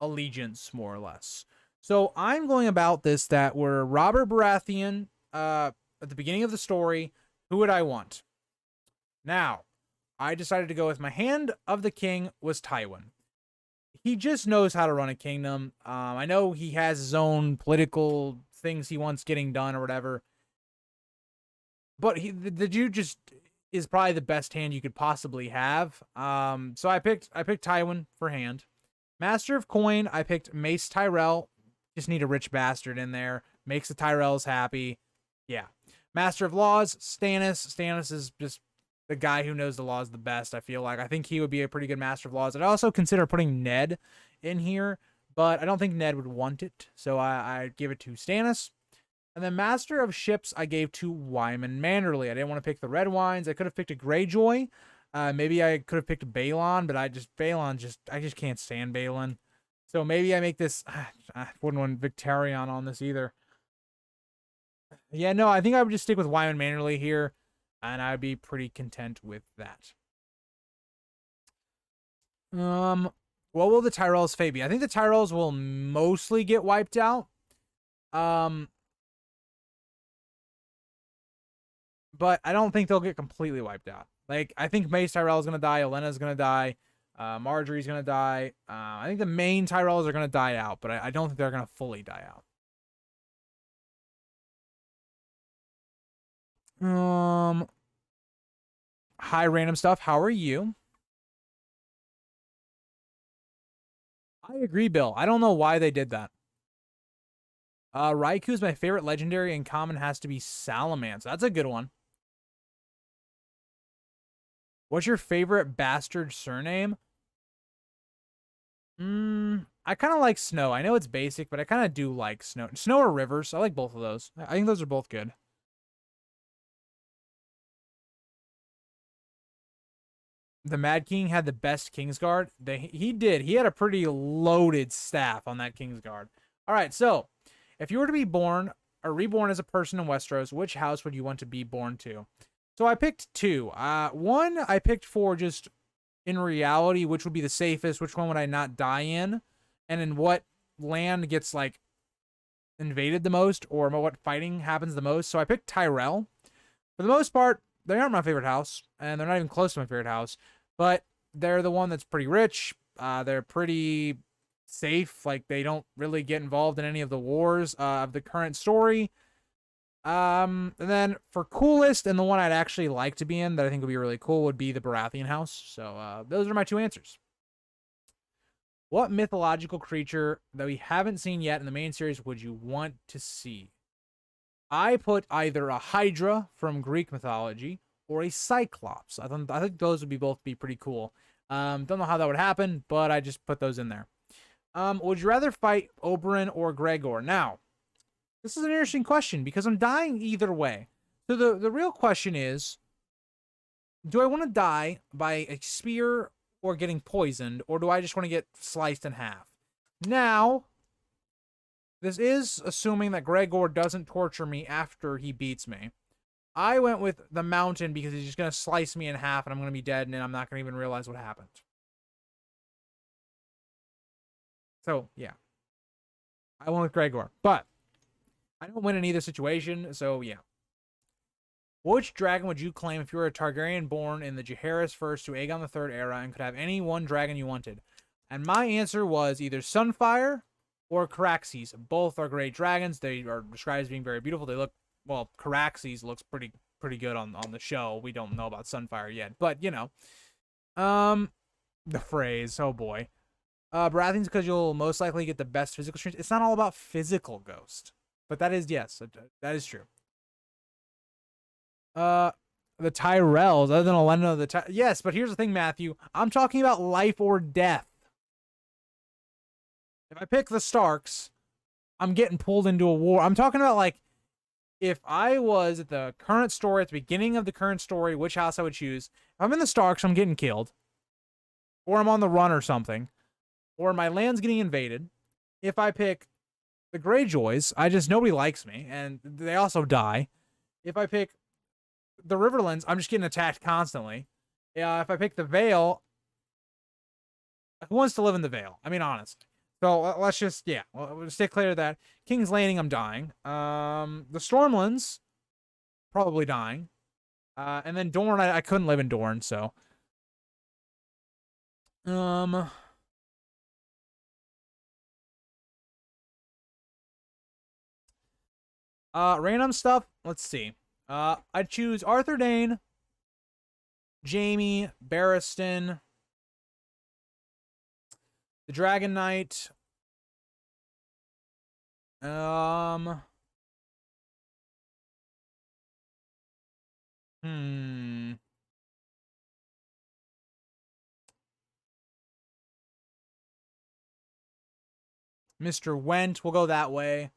allegiance, more or less. So I'm going about this that we're Robert Baratheon at the beginning of the story. Who would I want? Now, I decided to go with my Hand of the King was Tywin. He just knows how to run a kingdom. I know he has his own political things he wants getting done or whatever. But the dude just is probably the best hand you could possibly have. So I picked Tywin for hand. Master of Coin, I picked Mace Tyrell. Just need a rich bastard in there. Makes the Tyrells happy. Yeah. Master of Laws, Stannis. Stannis is just the guy who knows the laws the best, I feel like. I think he would be a pretty good Master of Laws. I'd also consider putting Ned in here, but I don't think Ned would want it. So I give it to Stannis. And then Master of Ships, I gave to Wyman Manderly. I didn't want to pick the red wines. I could have picked a Greyjoy. Maybe I could have picked Balon, but I just can't stand Balon. So maybe I make this. I wouldn't want Victarion on this either. Yeah, no, I think I would just stick with Wyman Manderly here, and I'd be pretty content with that. What will the Tyrells' fate be? I think the Tyrells will mostly get wiped out. But I don't think they'll get completely wiped out. Like, I think Mace Tyrell is going to die. Olenna's going to die. Marjorie's going to die. I think the main Tyrells are going to die out, but I don't think they're going to fully die out. Hi, random stuff. How are you? I agree, Bill. I don't know why they did that. Raikou is my favorite legendary, and common has to be Salamence. That's a good one. What's your favorite bastard surname? I kind of like Snow. I know it's basic, but I kind of do like Snow. Snow or Rivers. I like both of those. I think those are both good. The Mad King had the best Kingsguard. He did. He had a pretty loaded staff on that Kingsguard. All right, so if you were to be born or reborn as a person in Westeros, which house would you want to be born to? So I picked two. One I picked for just in reality, which would be the safest, which one would I not die in, and in what land gets like invaded the most, or what fighting happens the most. So I picked Tyrell. For the most part, they aren't my favorite house, and they're not even close to my favorite house, but they're the one that's pretty rich. They're pretty safe. Like, they don't really get involved in any of the wars of the current story. And then for coolest, and the one I'd actually like to be in that I think would be really cool, would be the Baratheon house. So those are my two answers. What mythological creature that we haven't seen yet in the main series would you want to see? I put either a Hydra from Greek mythology or a Cyclops. I think those would both be pretty cool. Don't know how that would happen, but I just put those in there. Would you rather fight Oberyn or Gregor? Now, this is an interesting question because I'm dying either way. So the real question is, do I want to die by a spear or getting poisoned, or do I just want to get sliced in half? Now, this is assuming that Gregor doesn't torture me after he beats me. I went with the mountain because he's just going to slice me in half and I'm going to be dead and I'm not going to even realize what happened. So, yeah. I went with Gregor. But I don't win in either situation, so yeah. Which dragon would you claim if you were a Targaryen born in the Jaehaerys first to Aegon III era and could have any one dragon you wanted? And my answer was either Sunfire or Caraxes. Both are great dragons. They are described as being very beautiful. They look, well, Caraxes looks pretty good on the show. We don't know about Sunfire yet, but you know. The phrase, oh boy. Baratheon's because you'll most likely get the best physical strength. It's not all about physical Ghost. But that is, yes, that is true. The Tyrells, other than Olenna, yes, but here's the thing, Matthew. I'm talking about life or death. If I pick the Starks, I'm getting pulled into a war. I'm talking about, like, if I was at the current story, at the beginning of the current story, which house I would choose. If I'm in the Starks, I'm getting killed. Or I'm on the run or something. Or my land's getting invaded. If I pick the Greyjoys, nobody likes me, and they also die. If I pick the Riverlands, I'm just getting attacked constantly. If I pick the Vale, who wants to live in the Vale? I mean, honestly. So let's just, yeah, we'll stay clear of that. King's Landing, I'm dying. The Stormlands, probably dying. And then Dorne, I couldn't live in Dorne, so. Random stuff. Let's see. I'd choose Arthur Dayne, Jaime, Barristan, the Dragon Knight. Mr. Went, we'll go that way.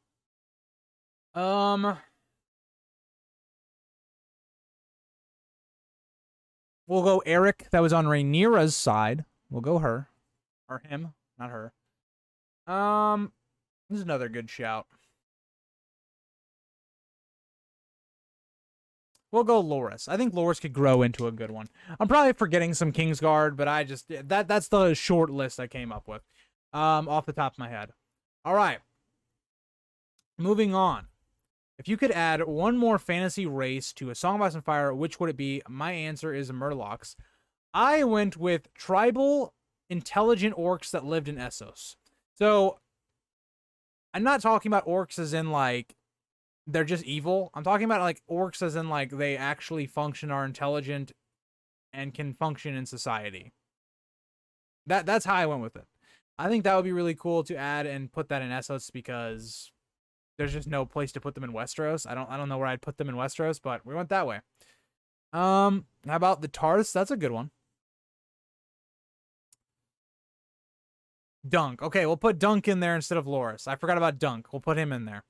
We'll go Eric, that was on Rhaenyra's side. We'll go her. Or him, not her. This is another good shout. We'll go Loras. I think Loras could grow into a good one. I'm probably forgetting some Kingsguard, but I just that's the short list I came up with. Off the top of my head. All right. Moving on. If you could add one more fantasy race to A Song of Ice and Fire, which would it be? My answer is Murlocs. I went with tribal, intelligent orcs that lived in Essos. So, I'm not talking about orcs as in, like, they're just evil. I'm talking about, like, orcs as in, like, they actually function, are intelligent, and can function in society. That's how I went with it. I think that would be really cool to add and put that in Essos because there's just no place to put them in Westeros. I don't know where I'd put them in Westeros, but we went that way. How about the Tarths? That's a good one. Dunk. Okay, we'll put Dunk in there instead of Loras. I forgot about Dunk. We'll put him in there.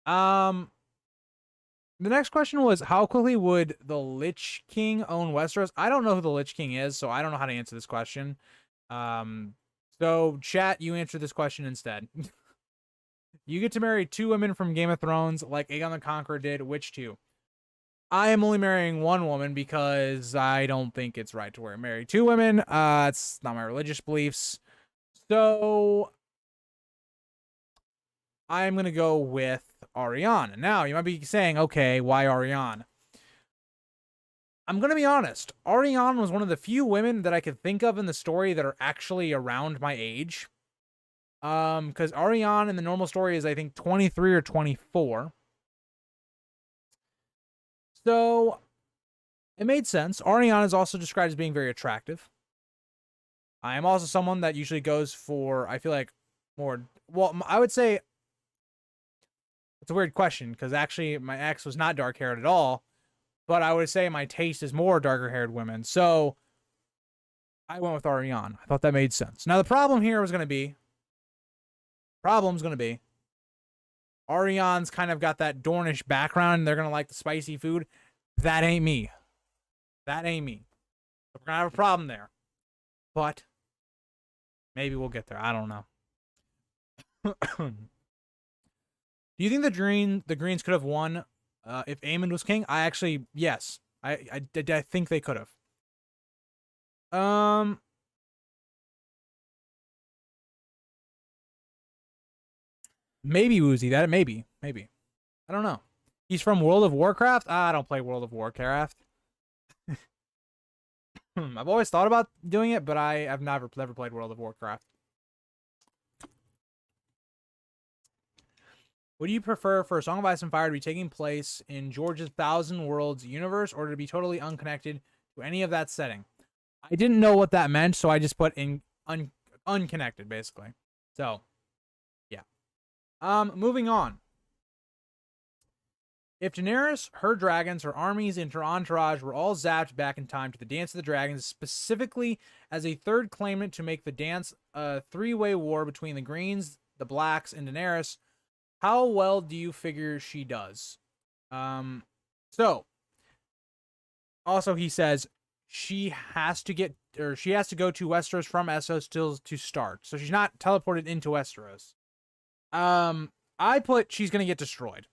The next question was, how quickly would the Lich King own Westeros? I don't know who the Lich King is, so I don't know how to answer this question. So chat, you answer this question instead. You get to marry 2 women from Game of Thrones like Aegon the Conqueror did. Which 2? I am only marrying 1 woman because I don't think it's right to marry 2 women. It's not my religious beliefs. So I'm going to go with Arianne. Now, you might be saying, okay, why Arianne? I'm going to be honest. Arianne was one of the few women that I could think of in the story that are actually around my age. Because Arianne in the normal story is, I think, 23 or 24. So it made sense. Arianne is also described as being very attractive. I am also someone that usually goes for, I feel like, more, well, I would say, it's a weird question, because actually my ex was not dark-haired at all, but I would say my taste is more darker-haired women, so I went with Arianne. I thought that made sense. Now, the problem here was going to be, Arianne's kind of got that Dornish background, and they're going to like the spicy food. That ain't me. That ain't me. So we're going to have a problem there. But maybe we'll get there. I don't know. Do you think the Greens could have won if Aemond was king? Yes. I think they could have. Maybe Woozy. Maybe. I don't know. He's from World of Warcraft? I don't play World of Warcraft. I've always thought about doing it, but I have never played World of Warcraft. Would you prefer for A Song of Ice and Fire to be taking place in George's Thousand Worlds universe, or to be totally unconnected to any of that setting? I didn't know what that meant, so I just put in unconnected, basically. So, yeah. Moving on. If Daenerys, her dragons, her armies, and her entourage were all zapped back in time to the Dance of the Dragons, specifically as a third claimant to make the dance a 3-way war between the Greens, the Blacks, and Daenerys, how well do you figure she does? So, also he says she has to go to Westeros from Essos to start. So she's not teleported into Westeros. I put she's going to get destroyed.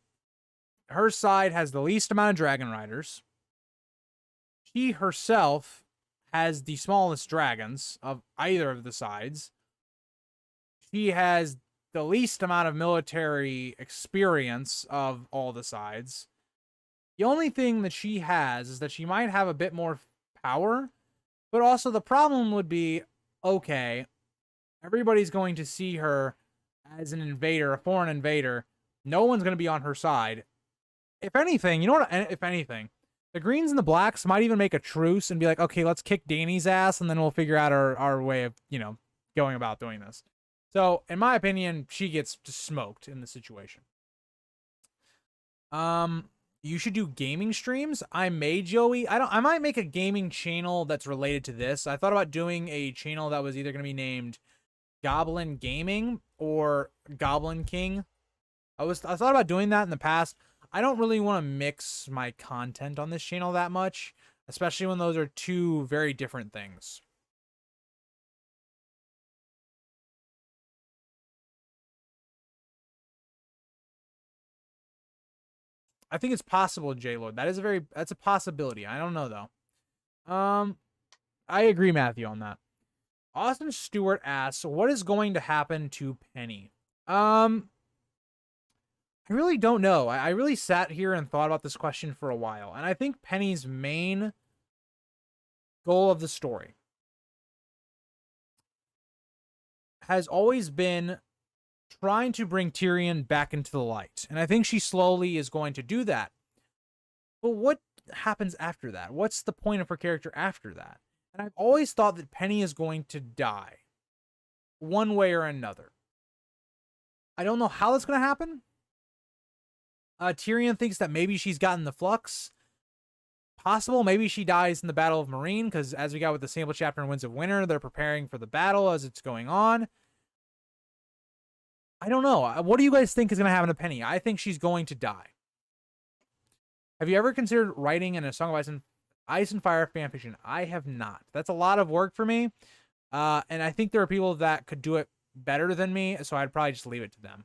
Her side has the least amount of dragon riders. She herself has the smallest dragons of either of the sides. She has the least amount of military experience of all the sides. The only thing that she has is that she might have a bit more power, but also the problem would be, okay, everybody's going to see her as an invader, a foreign invader. No one's going to be on her side. If anything, the Greens and the Blacks might even make a truce and be like, okay, let's kick Dany's ass, and then we'll figure out our way of, going about doing this. So, in my opinion, she gets just smoked in the situation. You should do gaming streams. I may, Joey. I might make a gaming channel that's related to this. I thought about doing a channel that was either going to be named Goblin Gaming or Goblin King. I thought about doing that in the past. I don't really want to mix my content on this channel that much, especially when those are 2 very different things. I think it's possible, J-Lord. That's a possibility. I don't know, though. I agree, Matthew, on that. Austin Stewart asks, what is going to happen to Penny? I really don't know. I really sat here and thought about this question for a while, and I think Penny's main goal of the story has always been trying to bring Tyrion back into the light, and I think she slowly is going to do that. But happens after that? What's the point of her character after that? And I've always thought that Penny is going to die one way or another. I don't know how that's going to happen. Tyrion thinks that maybe she's gotten the flux. Possible, maybe she dies in the Battle of Meereen, because as we got with the sample chapter in Winds of Winter, they're preparing for the battle as it's going on. I don't know. What do you guys think is going to happen to Penny? I think she's going to die. Have you ever considered writing in A Song of Ice and Fire fanfiction? I have not. That's a lot of work for me. And I think there are people that could do it better than me, so I'd probably just leave it to them.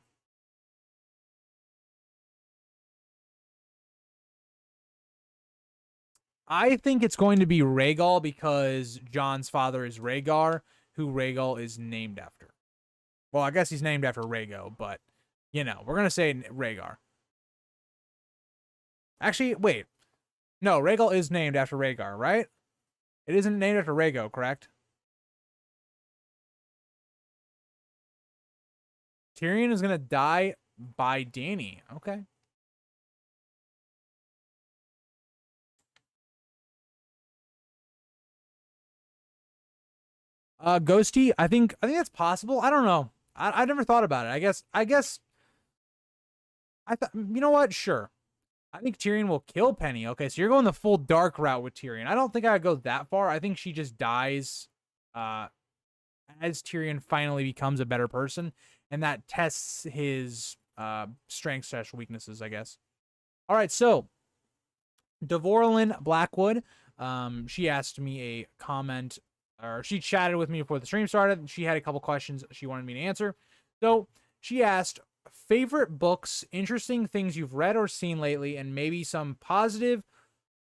I think it's going to be Rhaegal because Jon's father is Rhaegar, who Rhaegal is named after. Well, I guess he's named after Rhaego, but, you know, we're going to say Rhaegar. Actually, wait. No, Rhaegal is named after Rhaegar, right? It isn't named after Rhaego, correct? Tyrion is going to die by Dany. Okay. Ghosty, I think that's possible. I don't know. I never thought about it. I guess I thought, you know what? Sure. I think Tyrion will kill Penny. Okay, so you're going the full dark route with Tyrion. I don't think I'd go that far. I think she just dies as Tyrion finally becomes a better person, and that tests his strengths / weaknesses, I guess. All right, so Devorlin Blackwood, she asked me a comment, or she chatted with me before the stream started, and she had a couple questions she wanted me to answer. So she asked, favorite books, interesting things you've read or seen lately, and maybe some positive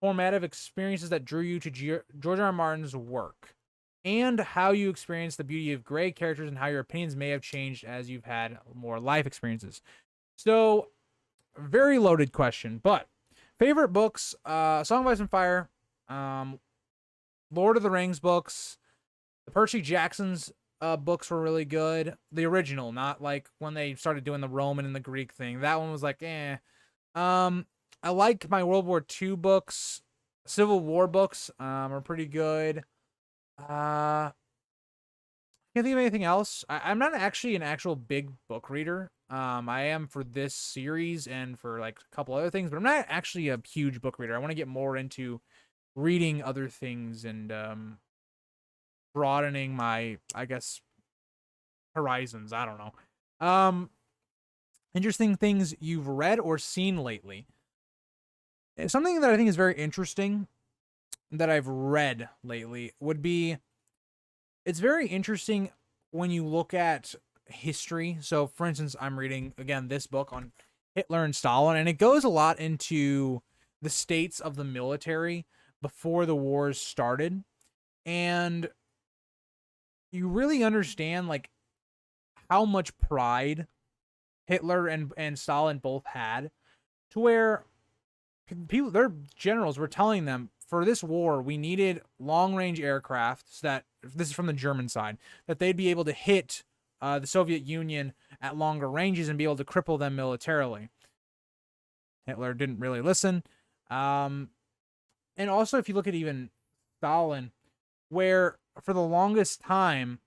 formative experiences that drew you to George R. R. Martin's work, and how you experienced the beauty of gray characters and how your opinions may have changed as you've had more life experiences. So, very loaded question, but favorite books, Song of Ice and Fire, Lord of the Rings books, the Percy Jackson's books were really good. The original, not like when they started doing the Roman and the Greek thing. That one was like, eh. I like my World War II books. Civil War books are pretty good. Can't think of anything else. I'm not actually an actual big book reader. I am for this series and for like a couple other things, but I'm not actually a huge book reader. I want to get more into reading other things and broadening my, I guess, horizons. I don't know. Interesting things you've read or seen lately. Something that I think is very interesting that I've read lately would be, it's very interesting when you look at history. So, for instance, I'm reading, again, this book on Hitler and Stalin, and it goes a lot into the states of the military before the wars started. And you really understand, like, how much pride Hitler and Stalin both had, to where people, their generals were telling them, for this war, we needed long-range aircraft, so that, this is from the German side, that they'd be able to hit the Soviet Union at longer ranges and be able to cripple them militarily. Hitler didn't really listen. And also, if you look at even Stalin, where for the longest time,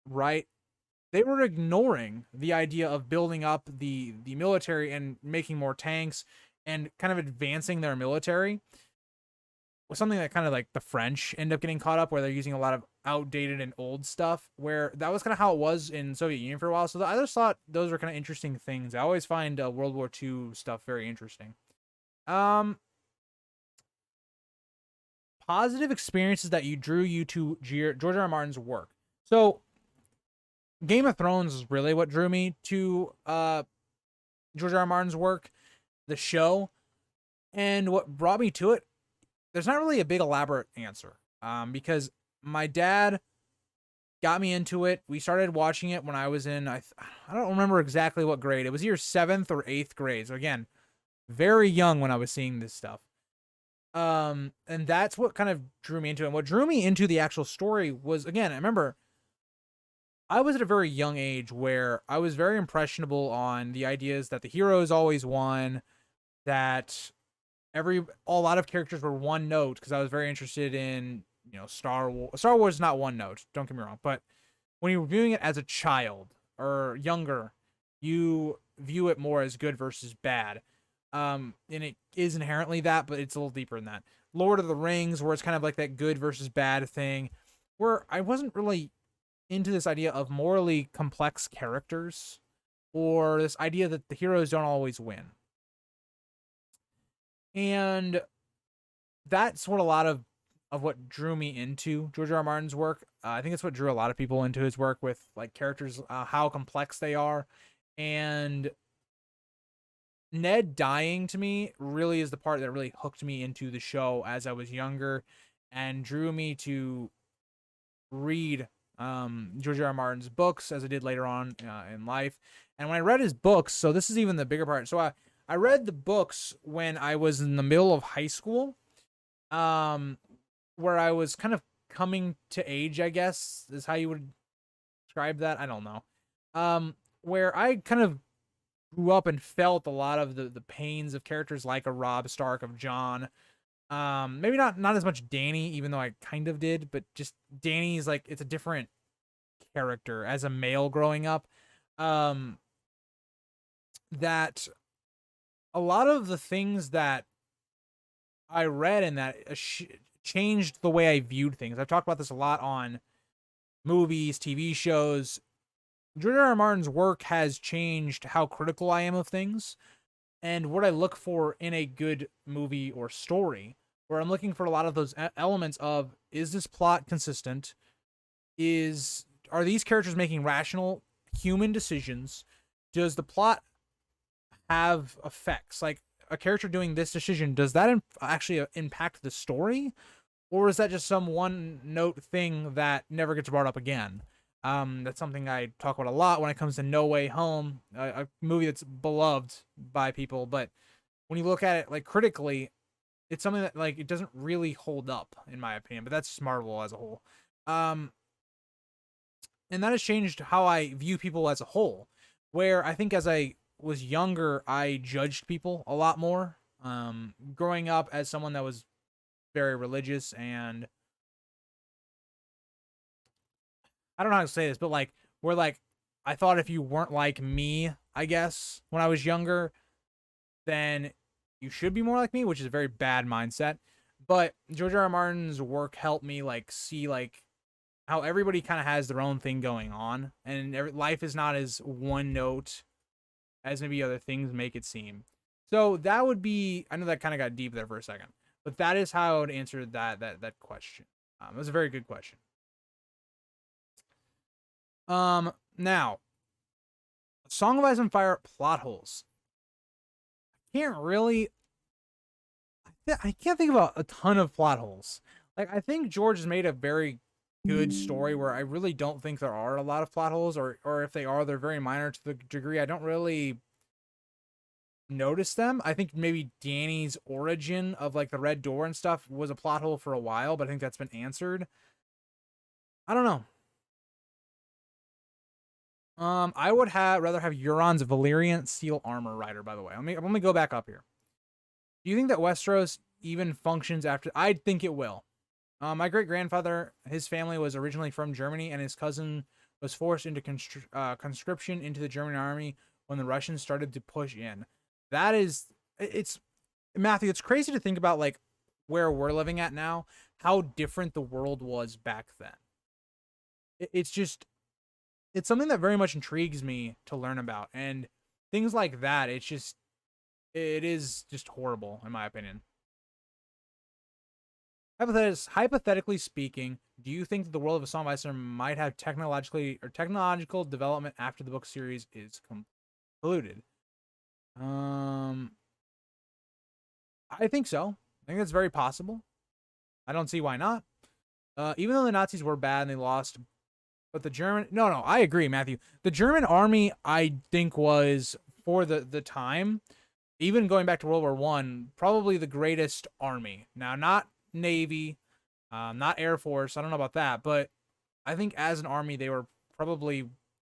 right, they were ignoring the idea of building up the military and making more tanks and kind of advancing their military. Was something that kind of like the French end up getting caught up, where they're using a lot of outdated and old stuff, where that was kind of how it was in Soviet Union for a while. So I just thought those were kind of interesting things. I always find World War II stuff very interesting. Positive experiences that drew you to George R. R. Martin's work. So Game of Thrones is really what drew me to George R. R. Martin's work, the show. And what brought me to it, there's not really a big elaborate answer, because my dad got me into it. We started watching it when I was in, I don't remember exactly what grade. It was either 7th or 8th grade. So again, very young when I was seeing this stuff. And that's what kind of drew me into it. And what drew me into the actual story was, again, I remember I was at a very young age where I was very impressionable on the ideas that the heroes always won, that a lot of characters were one note because I was very interested in, you know, Star Wars. Star Wars is not one note, don't get me wrong, but when you're viewing it as a child or younger, you view it more as good versus bad. And it is inherently that, but it's a little deeper than that. Lord of the Rings, where it's kind of like that good versus bad thing, where I wasn't really into this idea of morally complex characters or this idea that the heroes don't always win. And that's what a lot of what drew me into George R. R. Martin's work. I think it's what drew a lot of people into his work with like characters, how complex they are. And Ned dying to me really is the part that really hooked me into the show as I was younger and drew me to read George R. R. Martin's books as I did later on in life. And when I read his books, so this is even the bigger part. So I read the books when I was in the middle of high school, where I was kind of coming to age, I guess, is how you would describe that. I don't know. Where I kind of grew up and felt a lot of the pains of characters like a Robb Stark, of Jon. Maybe not as much Dany, even though I kind of did, but just Dany's like, it's a different character as a male growing up. That a lot of the things that I read and that changed the way I viewed things. I've talked about this a lot on movies, TV shows. George R. R. Martin's work has changed how critical I am of things and what I look for in a good movie or story, where I'm looking for a lot of those elements of, is this plot consistent? Are these characters making rational human decisions? Does the plot have effects? Like a character doing this decision, does that actually impact the story? Or is that just some one note thing that never gets brought up again? That's something I talk about a lot when it comes to No Way Home, a movie that's beloved by people. But when you look at it like critically, it's something that like it doesn't really hold up in my opinion. But that's just Marvel as a whole. And that has changed how I view people as a whole. Where I think as I was younger, I judged people a lot more. Growing up as someone that was very religious, and I don't know how to say this, but like, where like I thought if you weren't like me, I guess, when I was younger, then you should be more like me, which is a very bad mindset. But George R. R. Martin's work helped me like see like how everybody kind of has their own thing going on, and life is not as one note as maybe other things make it seem. So that would be, I know that kind of got deep there for a second, but that is how I would answer that question. It was a very good question. Now, Song of Ice and Fire plot holes. I can't think about a ton of plot holes. Like, I think George has made a very good story where I really don't think there are a lot of plot holes, or if they are, they're very minor to the degree I don't really notice them. I think maybe Dany's origin of like the Red Door and stuff was a plot hole for a while, but I think that's been answered. I don't know. I would rather have Euron's Valyrian steel armor rider, by the way. Let me go back up here. Do you think that Westeros even functions after? I think it will. My great-grandfather, his family was originally from Germany, and his cousin was forced into conscription into the German army when the Russians started to push in. It's Matthew, it's crazy to think about like where we're living at now, how different the world was back then. It's something that very much intrigues me to learn about, and things like that. It is just horrible in my opinion. Hypothetically speaking, do you think that the world of A Song of Ice and Fire might have technological development after the book series is concluded? I think so. I think that's very possible. I don't see why not. Even though the Nazis were bad and they lost, but the German... No, I agree, Matthew. The German army, I think, was, for the time, even going back to World War I, probably the greatest army. Now, not Navy, not Air Force. I don't know about that, but I think as an army, they were probably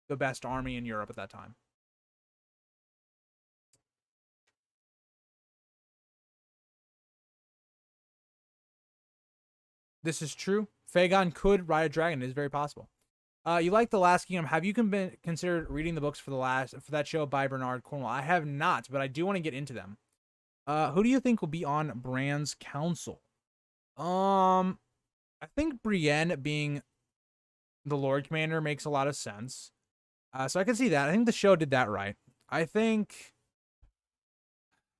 the best army in Europe at that time. This is true. Fagon could ride a dragon. It is very possible. You like The Last Kingdom. Have you considered reading the books for that show by Bernard Cornwell? I have not, but I do want to get into them. Who do you think will be on Bran's council? I think Brienne being the Lord Commander makes a lot of sense. So I can see that. I think the show did that right. I think...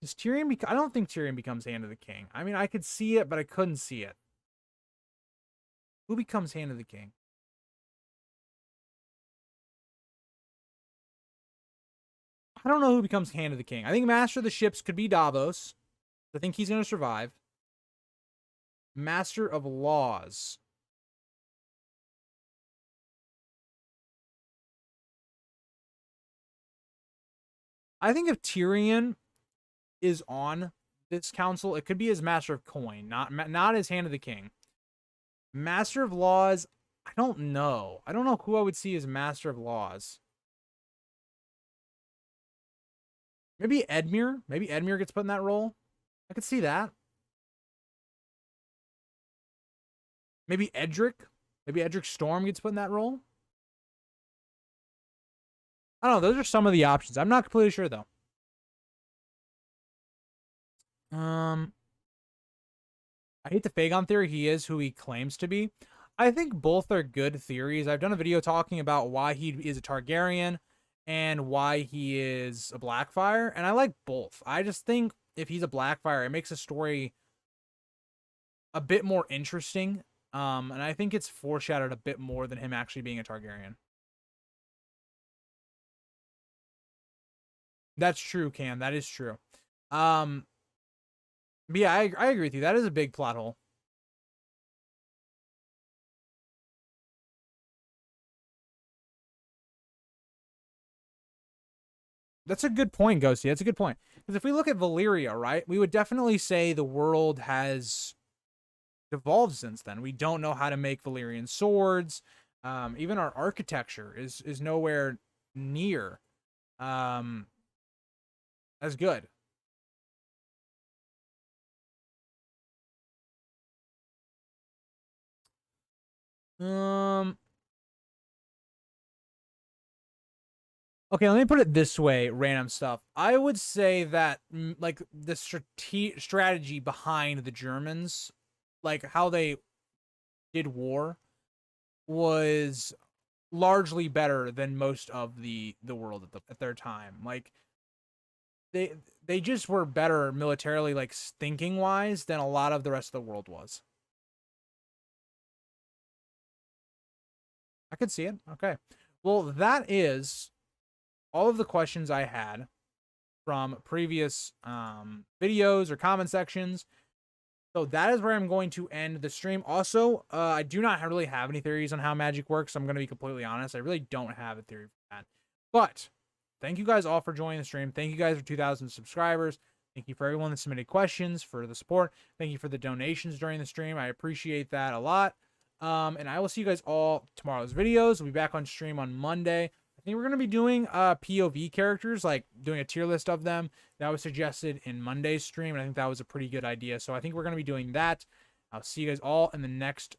Does Tyrion I don't think Tyrion becomes Hand of the King. I mean, I could see it, but I couldn't see it. Who becomes Hand of the King? I don't know who becomes Hand of the King. I think Master of the Ships could be Davos. I think he's going to survive. Master of Laws. I think if Tyrion is on this council, it could be as Master of Coin, not as Hand of the King. Master of Laws, I don't know. I don't know who I would see as Master of Laws. Maybe Edmure. Maybe Edmure gets put in that role. I could see that. Maybe Edric. Maybe Edric Storm gets put in that role. I don't know. Those are some of the options. I'm not completely sure, though. I hate the Fagon theory. He is who he claims to be. I think both are good theories. I've done a video talking about why he is a Targaryen and why he is a Blackfire, and I like both. I just think if he's a Blackfire, it makes the story a bit more interesting, and I think it's foreshadowed a bit more than him actually being a Targaryen. That's true, Cam. That is true. But yeah, I agree with you. That is a big plot hole. That's a good point, Ghosty. That's a good point. Because if we look at Valyria, right, we would definitely say the world has evolved since then. We don't know how to make Valyrian swords. Even our architecture is nowhere near as good. Okay, let me put it this way, random stuff. I would say that, like, the strategy behind the Germans, like, how they did war, was largely better than most of the world at their time. Like, they just were better militarily, like, thinking-wise, than a lot of the rest of the world was. I could see it. Okay. Well, that is all of the questions I had from previous videos or comment sections. So that is where I'm going to end the stream. Also, I do not really have any theories on how magic works. I'm going to be completely honest. I really don't have a theory for that. But thank you guys all for joining the stream. Thank you guys for 2,000 subscribers. Thank you for everyone that submitted questions, for the support. Thank you for the donations during the stream. I appreciate that a lot. And I will see you guys all tomorrow's videos. We'll be back on stream on Monday. I think we're going to be doing POV characters, like doing a tier list of them. That was suggested in Monday's stream, and I think that was a pretty good idea. So I think we're going to be doing that. I'll see you guys all in the next